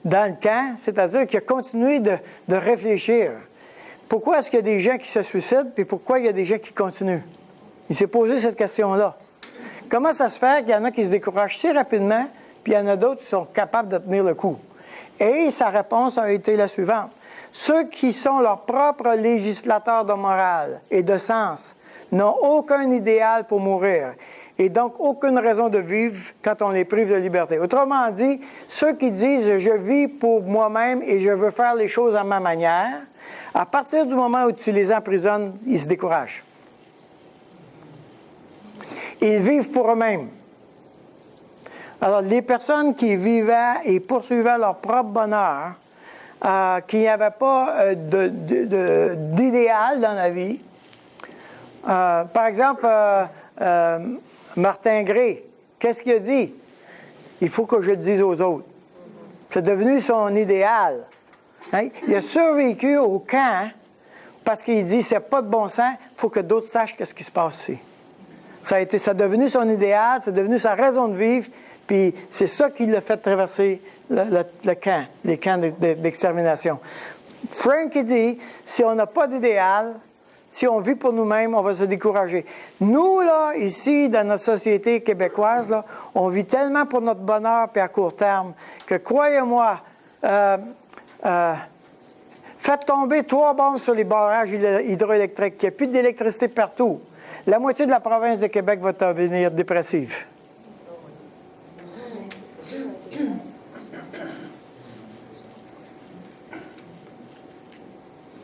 dans le camp, c'est-à-dire qu'il a continué de réfléchir. Pourquoi est-ce qu'il y a des gens qui se suicident, puis pourquoi il y a des gens qui continuent? Il s'est posé cette question-là. Comment ça se fait qu'il y en a qui se découragent si rapidement, puis il y en a d'autres qui sont capables de tenir le coup? Et sa réponse a été la suivante. Ceux qui sont leurs propres législateurs de morale et de sens n'ont aucun idéal pour mourir et donc aucune raison de vivre quand on les prive de liberté. Autrement dit, ceux qui disent « je vis pour moi-même et je veux faire les choses à ma manière », à partir du moment où tu les emprisonnes, ils se découragent. Ils vivent pour eux-mêmes. Alors, les personnes qui vivaient et poursuivaient leur propre bonheur, qui n'avaient pas d'idéal dans la vie, par exemple, Martin Gray, qu'est-ce qu'il a dit? Il faut que je le dise aux autres. C'est devenu son idéal. Hein? Il a survécu au camp parce qu'il dit, c'est pas de bon sens, il faut que d'autres sachent ce qui se passe ici. Ça a devenu son idéal, c'est devenu sa raison de vivre, puis c'est ça qui l'a fait traverser le camp, les camps d'extermination. Frank dit, si on n'a pas d'idéal, si on vit pour nous-mêmes, on va se décourager. Nous, là, ici, dans notre société québécoise, là, on vit tellement pour notre bonheur puis à court terme que, croyez-moi, faites tomber 3 bombes sur les barrages hydroélectriques. Il n'y a plus d'électricité partout. La moitié de la province de Québec va devenir dépressive.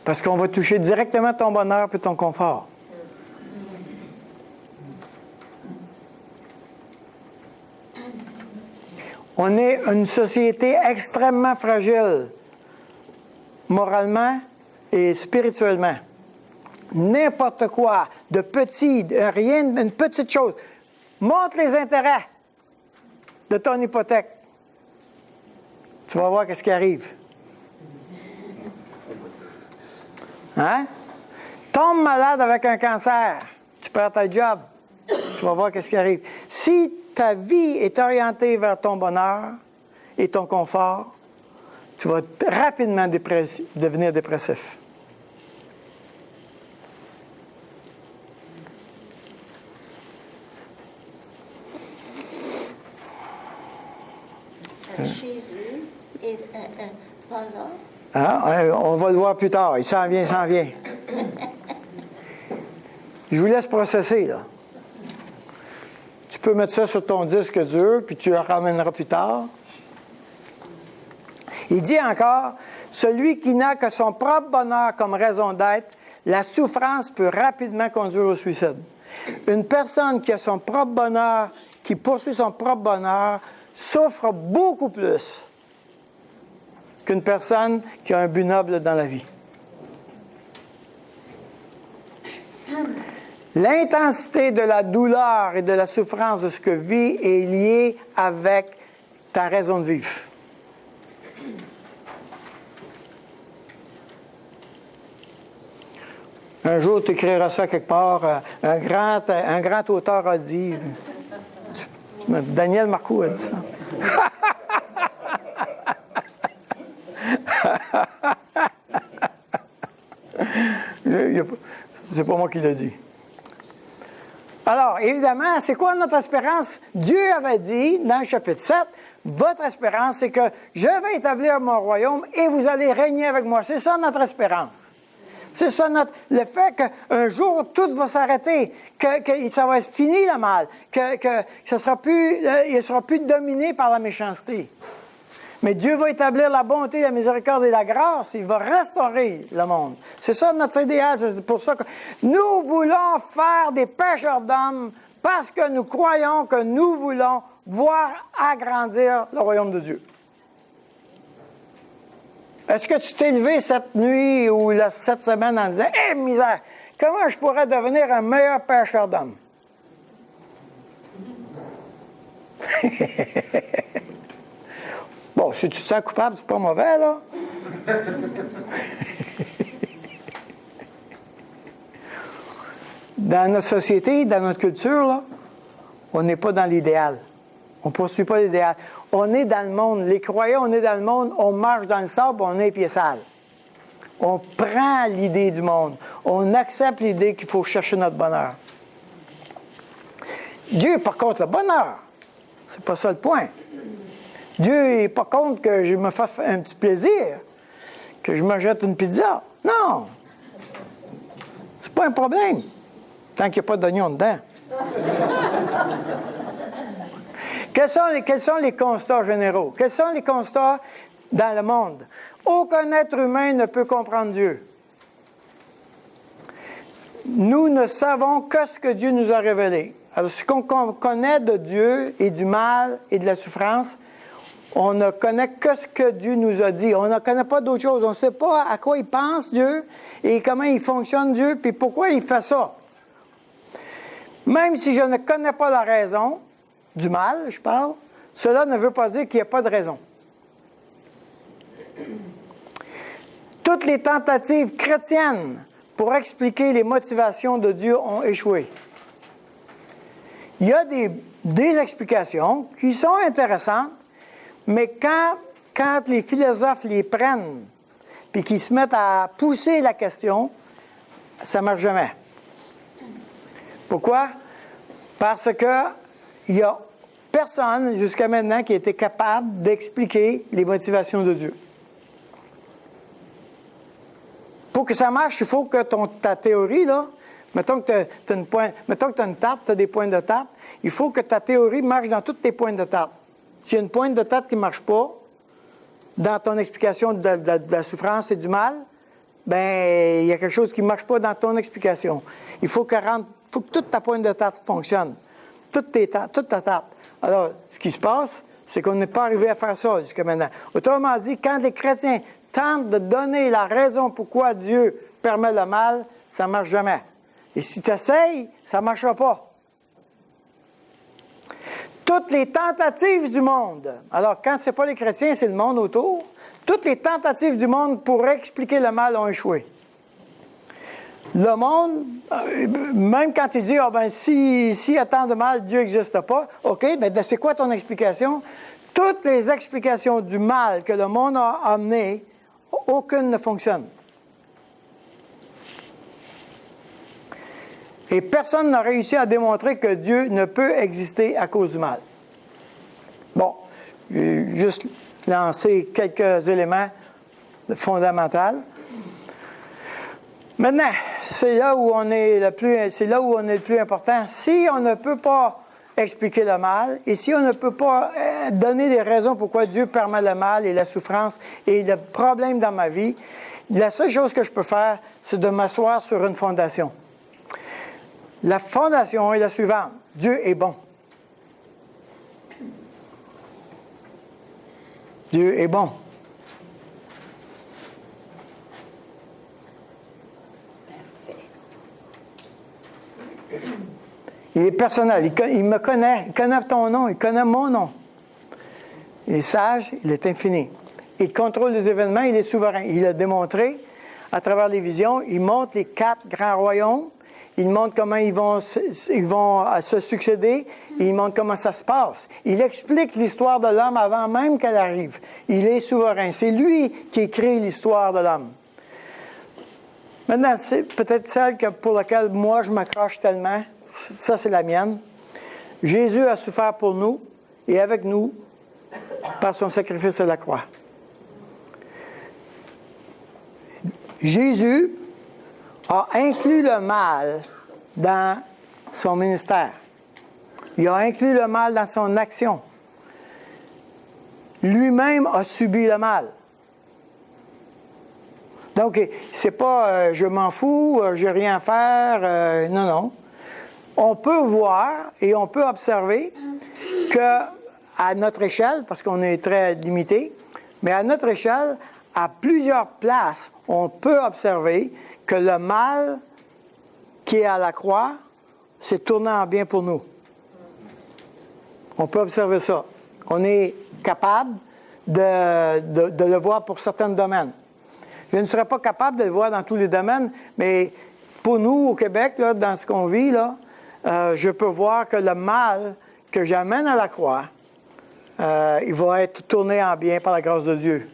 Parce qu'on va toucher directement ton bonheur et ton confort. On est une société extrêmement fragile, moralement et spirituellement. N'importe quoi, de petit, rien, une petite chose, monte les intérêts de ton hypothèque. Tu vas voir qu'est-ce qui arrive. Hein? Tombe malade avec un cancer, tu perds ta job. Tu vas voir qu'est-ce qui arrive. Si ta vie est orientée vers ton bonheur et ton confort, tu vas rapidement devenir dépressif. Jésus est pas là. Ah, on va le voir plus tard. Il s'en vient, il s'en vient. Je vous laisse processer, là. Tu peux mettre ça sur ton disque dur, puis tu le ramèneras plus tard. Il dit encore, celui qui n'a que son propre bonheur comme raison d'être, la souffrance peut rapidement conduire au suicide. Une personne qui a son propre bonheur, qui poursuit son propre bonheur, souffre beaucoup plus qu'une personne qui a un but noble dans la vie. L'intensité de la douleur et de la souffrance de ce que vis est liée avec ta raison de vivre. Un jour, tu écriras ça quelque part. Un grand auteur a dit. Daniel Marcoux a dit ça. C'est pas moi qui l'ai dit. Alors, évidemment, c'est quoi notre espérance? Dieu avait dit, dans le chapitre 7, votre espérance, c'est que je vais établir mon royaume et vous allez régner avec moi. C'est ça notre espérance. C'est ça le fait qu'un jour, tout va s'arrêter, que ça va être fini le mal, que il ne sera plus dominé par la méchanceté. Mais Dieu va établir la bonté, la miséricorde et la grâce. Il va restaurer le monde. C'est ça notre idéal. C'est pour ça que nous voulons faire des pêcheurs d'hommes parce que nous croyons que nous voulons voir agrandir le royaume de Dieu. Est-ce que tu t'es levé cette nuit ou cette semaine en disant « Eh, misère, comment je pourrais devenir un meilleur pêcheur d'hommes? » Bon, si tu te sens coupable, c'est pas mauvais, là. Dans notre société, dans notre culture, là, on n'est pas dans l'idéal. On ne poursuit pas l'idéal. On est dans le monde. Les croyants, on est dans le monde, on marche dans le sable, on est les pieds sales. On prend l'idée du monde. On accepte l'idée qu'il faut chercher notre bonheur. Dieu n'est pas contre le bonheur. C'est pas ça le point. Dieu n'est pas contre que je me fasse un petit plaisir, que je me jette une pizza. Non! C'est pas un problème, tant qu'il n'y a pas d'oignon dedans. Quels sont les constats généraux? Quels sont les constats dans le monde? Aucun être humain ne peut comprendre Dieu. Nous ne savons que ce que Dieu nous a révélé. Alors, ce qu'on connaît de Dieu et du mal et de la souffrance, on ne connaît que ce que Dieu nous a dit. On ne connaît pas d'autre chose. On ne sait pas à quoi il pense Dieu et comment il fonctionne Dieu, puis pourquoi il fait ça. Même si je ne connais pas la raison du mal, je parle, cela ne veut pas dire qu'il n'y a pas de raison. Toutes les tentatives chrétiennes pour expliquer les motivations de Dieu ont échoué. Il y a des explications qui sont intéressantes, mais quand les philosophes les prennent puis qu'ils se mettent à pousser la question, ça ne marche jamais. Pourquoi? Parce qu'il n'y a personne jusqu'à maintenant qui a été capable d'expliquer les motivations de Dieu. Pour que ça marche, il faut que ta théorie, là, mettons que tu as une tarte, tu as des points de tarte, il faut que ta théorie marche dans tous tes points de tarte. S'il y a une pointe de tarte qui ne marche pas, dans ton explication de la souffrance et du mal, bien, il y a quelque chose qui ne marche pas dans ton explication. Il faut que toute ta pointe de tarte fonctionne. Toute ta tarte. Alors, ce qui se passe, c'est qu'on n'est pas arrivé à faire ça jusqu'à maintenant. Autrement dit, quand les chrétiens tentent de donner la raison pourquoi Dieu permet le mal, ça ne marche jamais. Et si tu essayes, ça ne marchera pas. Toutes les tentatives du monde, alors quand ce n'est pas les chrétiens, c'est le monde autour, toutes les tentatives du monde pour expliquer le mal ont échoué. Le monde, même quand tu dis, s'il y a tant de mal, Dieu n'existe pas, OK, bien c'est quoi ton explication? Toutes les explications du mal que le monde a amenées, aucune ne fonctionne. Et personne n'a réussi à démontrer que Dieu ne peut exister à cause du mal. Bon, juste lancer quelques éléments fondamentaux. Maintenant, c'est là où on est le plus important. Si on ne peut pas expliquer le mal, et si on ne peut pas donner des raisons pourquoi Dieu permet le mal et la souffrance et le problème dans ma vie, la seule chose que je peux faire, c'est de m'asseoir sur une fondation. La fondation est la suivante. Dieu est bon. Dieu est bon. Il est personnel. Il me connaît. Il connaît ton nom. Il connaît mon nom. Il est sage. Il est infini. Il contrôle les événements. Il est souverain. Il l'a démontré à travers les visions. Il montre les 4 grands royaumes. Il montre comment ils vont se succéder. Il montre comment ça se passe. Il explique l'histoire de l'homme avant même qu'elle arrive. Il est souverain. C'est lui qui écrit l'histoire de l'homme. Maintenant, c'est peut-être celle pour laquelle moi je m'accroche tellement. Ça, c'est la mienne. Jésus a souffert pour nous et avec nous par son sacrifice à la croix. Jésus a inclus le mal dans son ministère. Il a inclus le mal dans son action. Lui-même a subi le mal. Donc, c'est pas je m'en fous, j'ai rien à faire. Non, non. On peut voir et on peut observer que, à notre échelle, parce qu'on est très limité, mais à notre échelle, à plusieurs places, on peut observer que le mal qui est à la croix s'est tourné en bien pour nous. On peut observer ça. On est capable de le voir pour certains domaines. Je ne serais pas capable de le voir dans tous les domaines, mais pour nous, au Québec, là, dans ce qu'on vit, là, je peux voir que le mal que j'amène à la croix, il va être tourné en bien par la grâce de Dieu.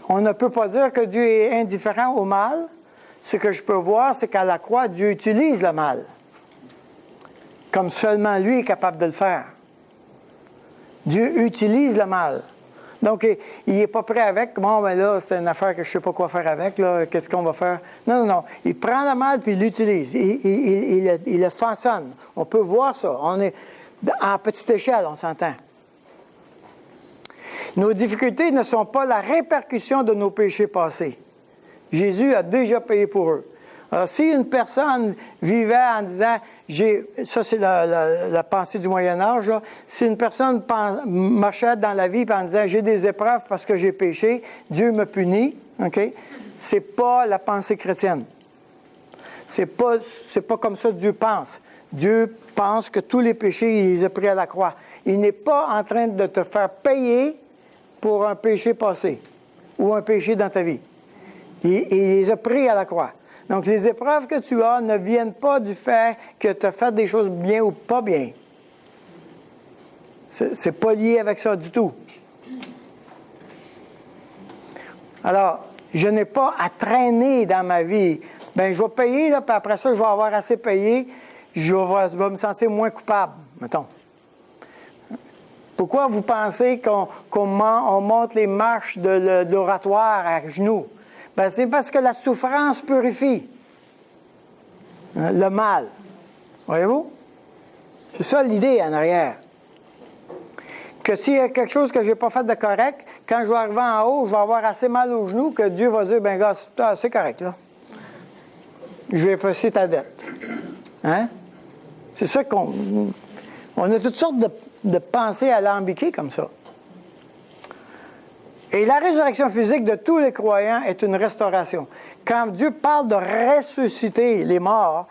On ne peut pas dire que Dieu est indifférent au mal. Ce que je peux voir, c'est qu'à la croix, Dieu utilise le mal. Comme seulement lui est capable de le faire. Dieu utilise le mal. Donc, il n'est pas prêt avec. Bon, ben là, c'est une affaire que je ne sais pas quoi faire avec. Là, qu'est-ce qu'on va faire? Non, non, non. Il prend le mal puis il l'utilise. Il le façonne. On peut voir ça. On est en petite échelle, on s'entend. Nos difficultés ne sont pas la répercussion de nos péchés passés. Jésus a déjà payé pour eux. Alors, si une personne vivait en disant, ça c'est la pensée du Moyen-Âge, là. Si une personne marchait dans la vie en disant, j'ai des épreuves parce que j'ai péché, Dieu me punit, OK? C'est pas la pensée chrétienne. C'est pas comme ça que Dieu pense. Dieu pense que tous les péchés, il les a pris à la croix. Il n'est pas en train de te faire payer pour un péché passé ou un péché dans ta vie. Il les a pris à la croix. Donc, les épreuves que tu as ne viennent pas du fait que tu as fait des choses bien ou pas bien. C'est pas lié avec ça du tout. Alors, je n'ai pas à traîner dans ma vie. Bien, je vais payer, là, puis après ça, je vais avoir assez payé. Je vais me sentir moins coupable, mettons. Pourquoi vous pensez qu'on monte les marches de l'oratoire à genoux? Bien, c'est parce que la souffrance purifie le mal. Voyez-vous? C'est ça l'idée en arrière. Que s'il y a quelque chose que je n'ai pas fait de correct, quand je vais arriver en haut, je vais avoir assez mal aux genoux que Dieu va dire, ben gars, c'est correct, là. Je vais effacer ta dette. Hein? C'est ça on a toutes sortes de pensées alambiquées comme ça. Et la résurrection physique de tous les croyants est une restauration. Quand Dieu parle de ressusciter les morts,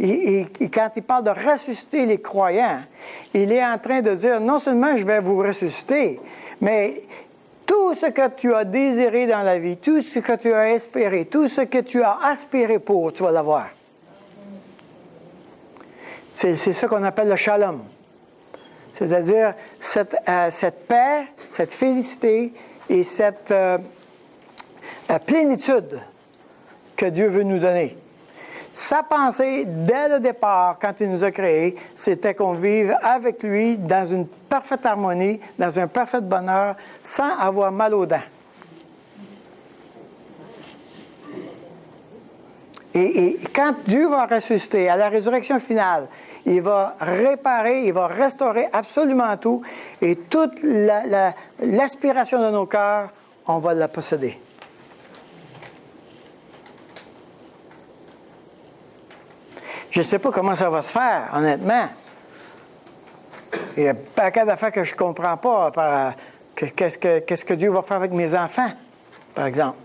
et quand il parle de ressusciter les croyants, il est en train de dire, non seulement je vais vous ressusciter, mais tout ce que tu as désiré dans la vie, tout ce que tu as espéré, tout ce que tu as aspiré pour, tu vas l'avoir. C'est ça qu'on appelle le shalom. C'est-à-dire cette paix, cette félicité et cette plénitude que Dieu veut nous donner. Sa pensée, dès le départ, quand il nous a créés, c'était qu'on vive avec lui dans une parfaite harmonie, dans un parfait bonheur, sans avoir mal aux dents. Et quand Dieu va ressusciter, à la résurrection finale, il va réparer, il va restaurer absolument tout, et toute l'aspiration de nos cœurs, on va la posséder. Je ne sais pas comment ça va se faire, honnêtement. Il y a un paquet d'affaires que je ne comprends pas. Qu'est-ce que Dieu va faire avec mes enfants, par exemple.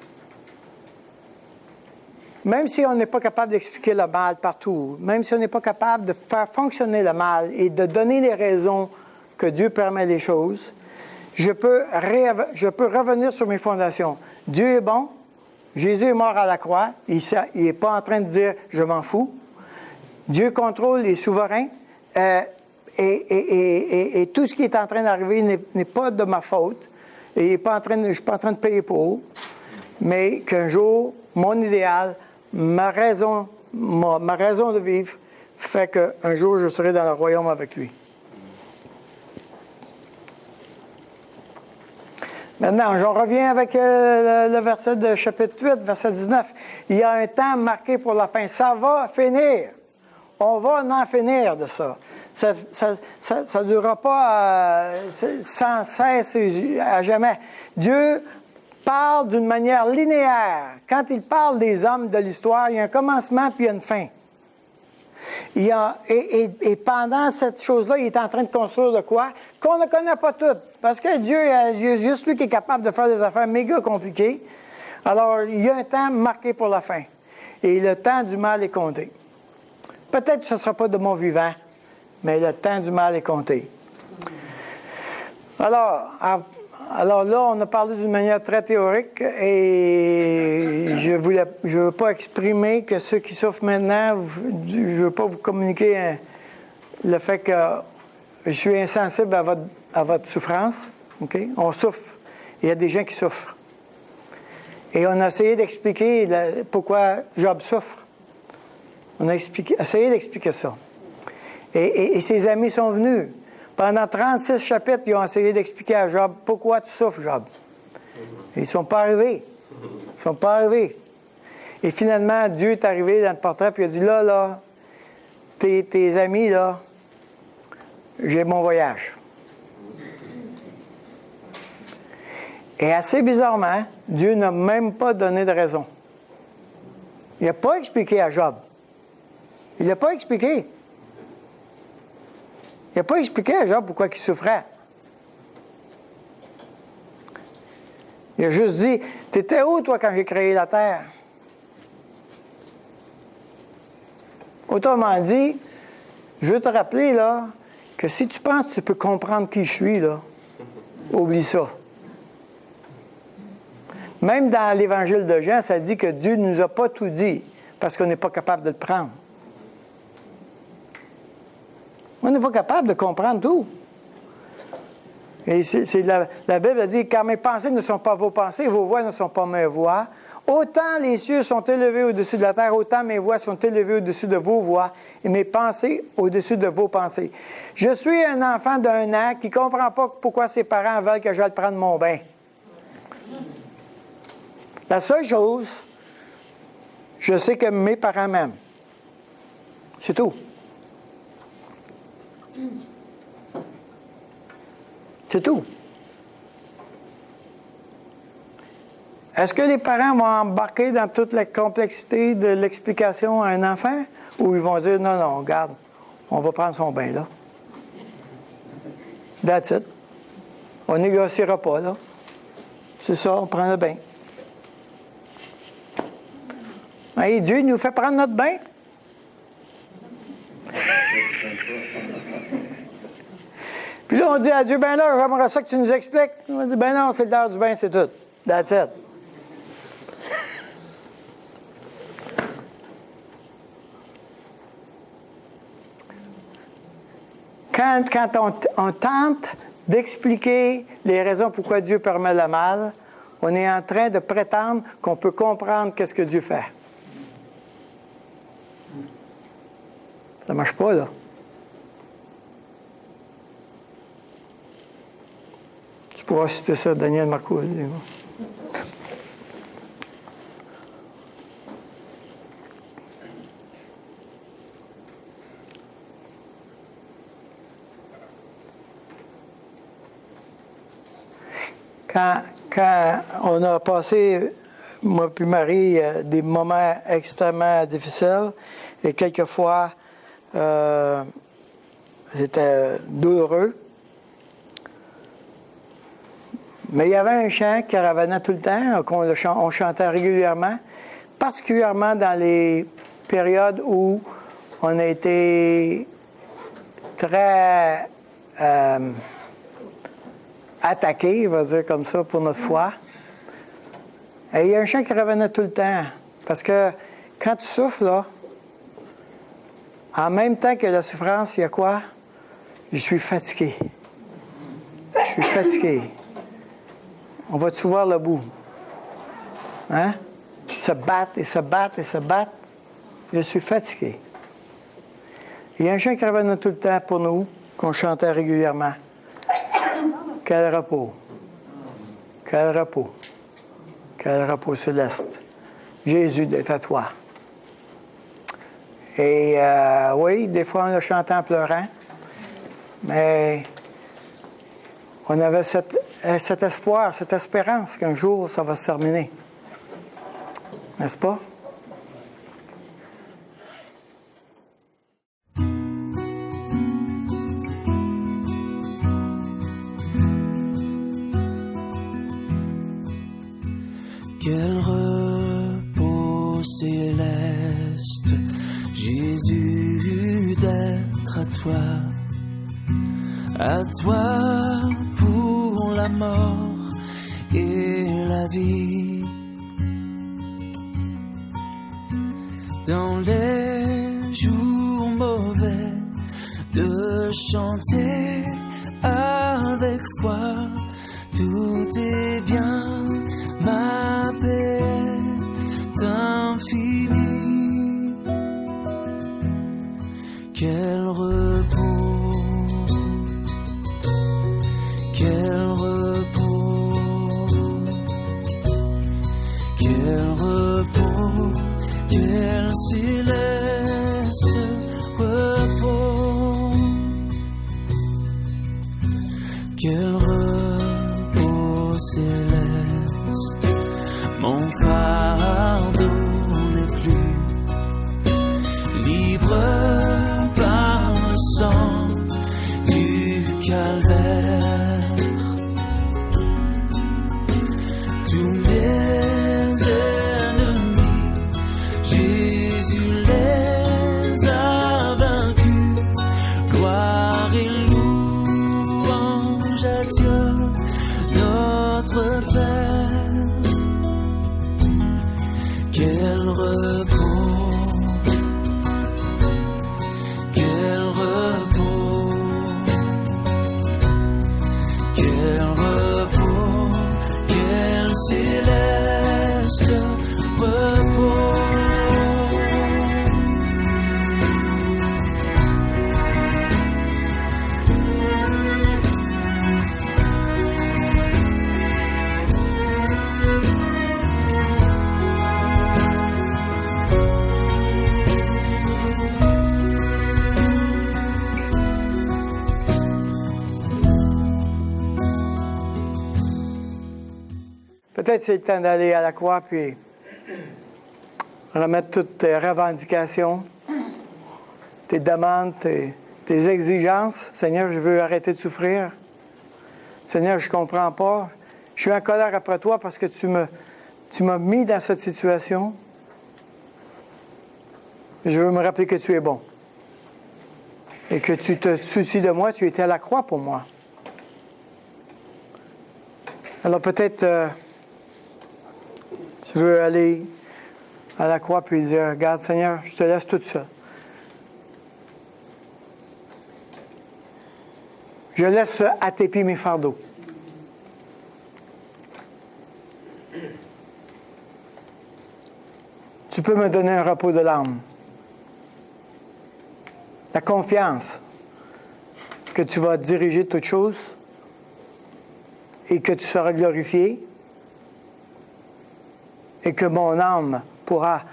même si on n'est pas capable d'expliquer le mal partout, même si on n'est pas capable de faire fonctionner le mal et de donner les raisons que Dieu permet les choses, je peux revenir sur mes fondations. Dieu est bon. Jésus est mort à la croix. Il n'est pas en train de dire « je m'en fous ». Dieu contrôle les souverains. Et tout ce qui est en train d'arriver n'est pas de ma faute. Et je ne suis pas en train de payer pour. Mais qu'un jour, mon idéal, ma raison de vivre fait qu'un jour, je serai dans le royaume avec lui. Maintenant, j'en reviens avec le verset de chapitre 8, verset 19. Il y a un temps marqué pour la fin. Ça va finir. On va en finir de ça. Ça ne durera pas sans cesse et à jamais. Dieu parle d'une manière linéaire. Quand il parle des hommes de l'histoire, il y a un commencement puis il y a une fin. Et pendant cette chose-là, il est en train de construire de quoi? Qu'on ne connaît pas tout. Parce que Dieu, il y a juste lui qui est capable de faire des affaires méga compliquées. Alors, il y a un temps marqué pour la fin. Et le temps du mal est compté. Peut-être que ce ne sera pas de mon vivant, mais le temps du mal est compté. Alors là, on a parlé d'une manière très théorique et je ne veux pas exprimer que ceux qui souffrent maintenant, je ne veux pas vous communiquer le fait que je suis insensible à votre souffrance. Okay? On souffre. Il y a des gens qui souffrent. Et on a essayé d'expliquer pourquoi Job souffre. On a essayé d'expliquer ça. Et ses amis sont venus. Pendant 36 chapitres, ils ont essayé d'expliquer à Job pourquoi tu souffres, Job. Et ils ne sont pas arrivés. Ils ne sont pas arrivés. Et finalement, Dieu est arrivé dans le portrait et il a dit, là, tes amis, là, j'ai mon voyage. Et assez bizarrement, Dieu n'a même pas donné de raison. Il n'a pas expliqué à Job. Il n'a pas expliqué. Il n'a pas expliqué à Job pourquoi il souffrait. Il a juste dit, « T'étais où, toi, quand j'ai créé la terre? » Autrement dit, je veux te rappeler, là, que si tu penses que tu peux comprendre qui je suis, là, oublie ça. Même dans l'Évangile de Jean, ça dit que Dieu ne nous a pas tout dit parce qu'on n'est pas capable de le prendre. On n'est pas capable de comprendre tout. Et la Bible a dit, « Car mes pensées ne sont pas vos pensées, vos voix ne sont pas mes voix. Autant les cieux sont élevés au-dessus de la terre, autant mes voix sont élevées au-dessus de vos voix, et mes pensées au-dessus de vos pensées. Je suis un enfant d'1 an qui ne comprend pas pourquoi ses parents veulent que j'aille prendre mon bain. La seule chose, je sais que mes parents m'aiment. C'est tout. C'est tout. Est-ce que les parents vont embarquer dans toute la complexité de l'explication à un enfant? Ou ils vont dire, non, regarde, on va prendre son bain, là. That's it. On ne négociera pas, là. C'est ça, on prend le bain. Et Dieu nous fait prendre notre bain. Puis là, on dit à Dieu, ben là, j'aimerais ça que tu nous expliques. On dit, ben non, c'est l'heure du bain, c'est tout. That's it. Quand on tente d'expliquer les raisons pourquoi Dieu permet le mal, on est en train de prétendre qu'on peut comprendre qu'est-ce que Dieu fait. Ça ne marche pas, là. Tu pourras citer ça, Daniel Marcoux. Quand on a passé, moi puis Marie, des moments extrêmement difficiles, et quelquefois, c'était douloureux. Mais il y avait un chant qui revenait tout le temps, on chantait régulièrement. particulièrement dans les périodes où on a été très attaqué, on va dire comme ça, pour notre foi. Et il y a un chant qui revenait tout le temps. Parce que quand tu souffres, là, en même temps que la souffrance, il y a quoi? Je suis fatigué. Je suis fatigué. On va-tu voir le bout? Hein? Se battre et se battre et se battre. Je suis fatigué. Il y a un chant qui revenait tout le temps pour nous, qu'on chantait régulièrement. Quel repos. Quel repos. Quel repos céleste. Jésus est à toi. Et oui, des fois on le chantait en pleurant, mais on avait cet espoir, cette espérance qu'un jour ça va se terminer. N'est-ce pas? Quel repos céleste, Jésus, d'être à toi pour la mort et la vie. Dans les jours mauvais, de chanter avec foi, tout est bien, ma paix est infinie. Quel repos, quel repos, quel repos, quel céleste repos, quel repos céleste. Mon fardeau n'est plus libre par le sang du calvaire. Tous mes ennemis, Jésus les a vaincus. Gloire et louange à Dieu, notre Père. Quel repos, quel repos, quel repos, quel céleste repos. Peut-être c'est le temps d'aller à la croix puis remettre toutes tes revendications, tes demandes, tes exigences. Seigneur, je veux arrêter de souffrir. Seigneur, je ne comprends pas. Je suis en colère après toi parce que tu m'as mis dans cette situation. Je veux me rappeler que tu es bon. Et que tu te soucies de moi, tu étais à la croix pour moi. Alors peut-être... tu veux aller à la croix puis dire, regarde Seigneur, je te laisse tout seul. Je laisse à tes pieds mes fardeaux. Tu peux me donner un repos de l'âme. La confiance que tu vas diriger toutes choses et que tu seras glorifié. Et que mon âme pourra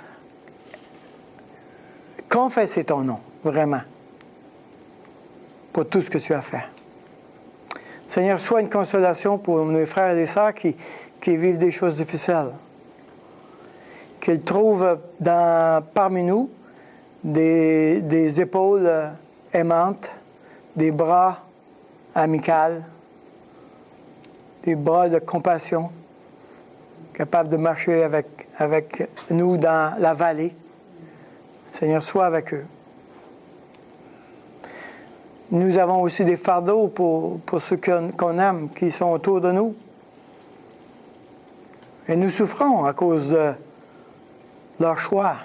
confesser ton nom, vraiment, pour tout ce que tu as fait. Seigneur, sois une consolation pour mes frères et les sœurs qui vivent des choses difficiles. Qu'ils trouvent parmi nous des épaules aimantes, des bras amicaux, des bras de compassion. capable de marcher avec nous dans la vallée. Seigneur, sois avec eux. Nous avons aussi des fardeaux pour ceux qu'on aime, qui sont autour de nous. Et nous souffrons à cause de leur choix.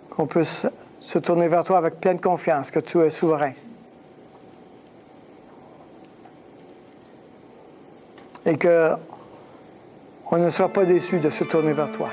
Qu'on puisse se tourner vers toi avec pleine confiance que tu es souverain. Et qu'on ne soit pas déçus de se tourner vers toi.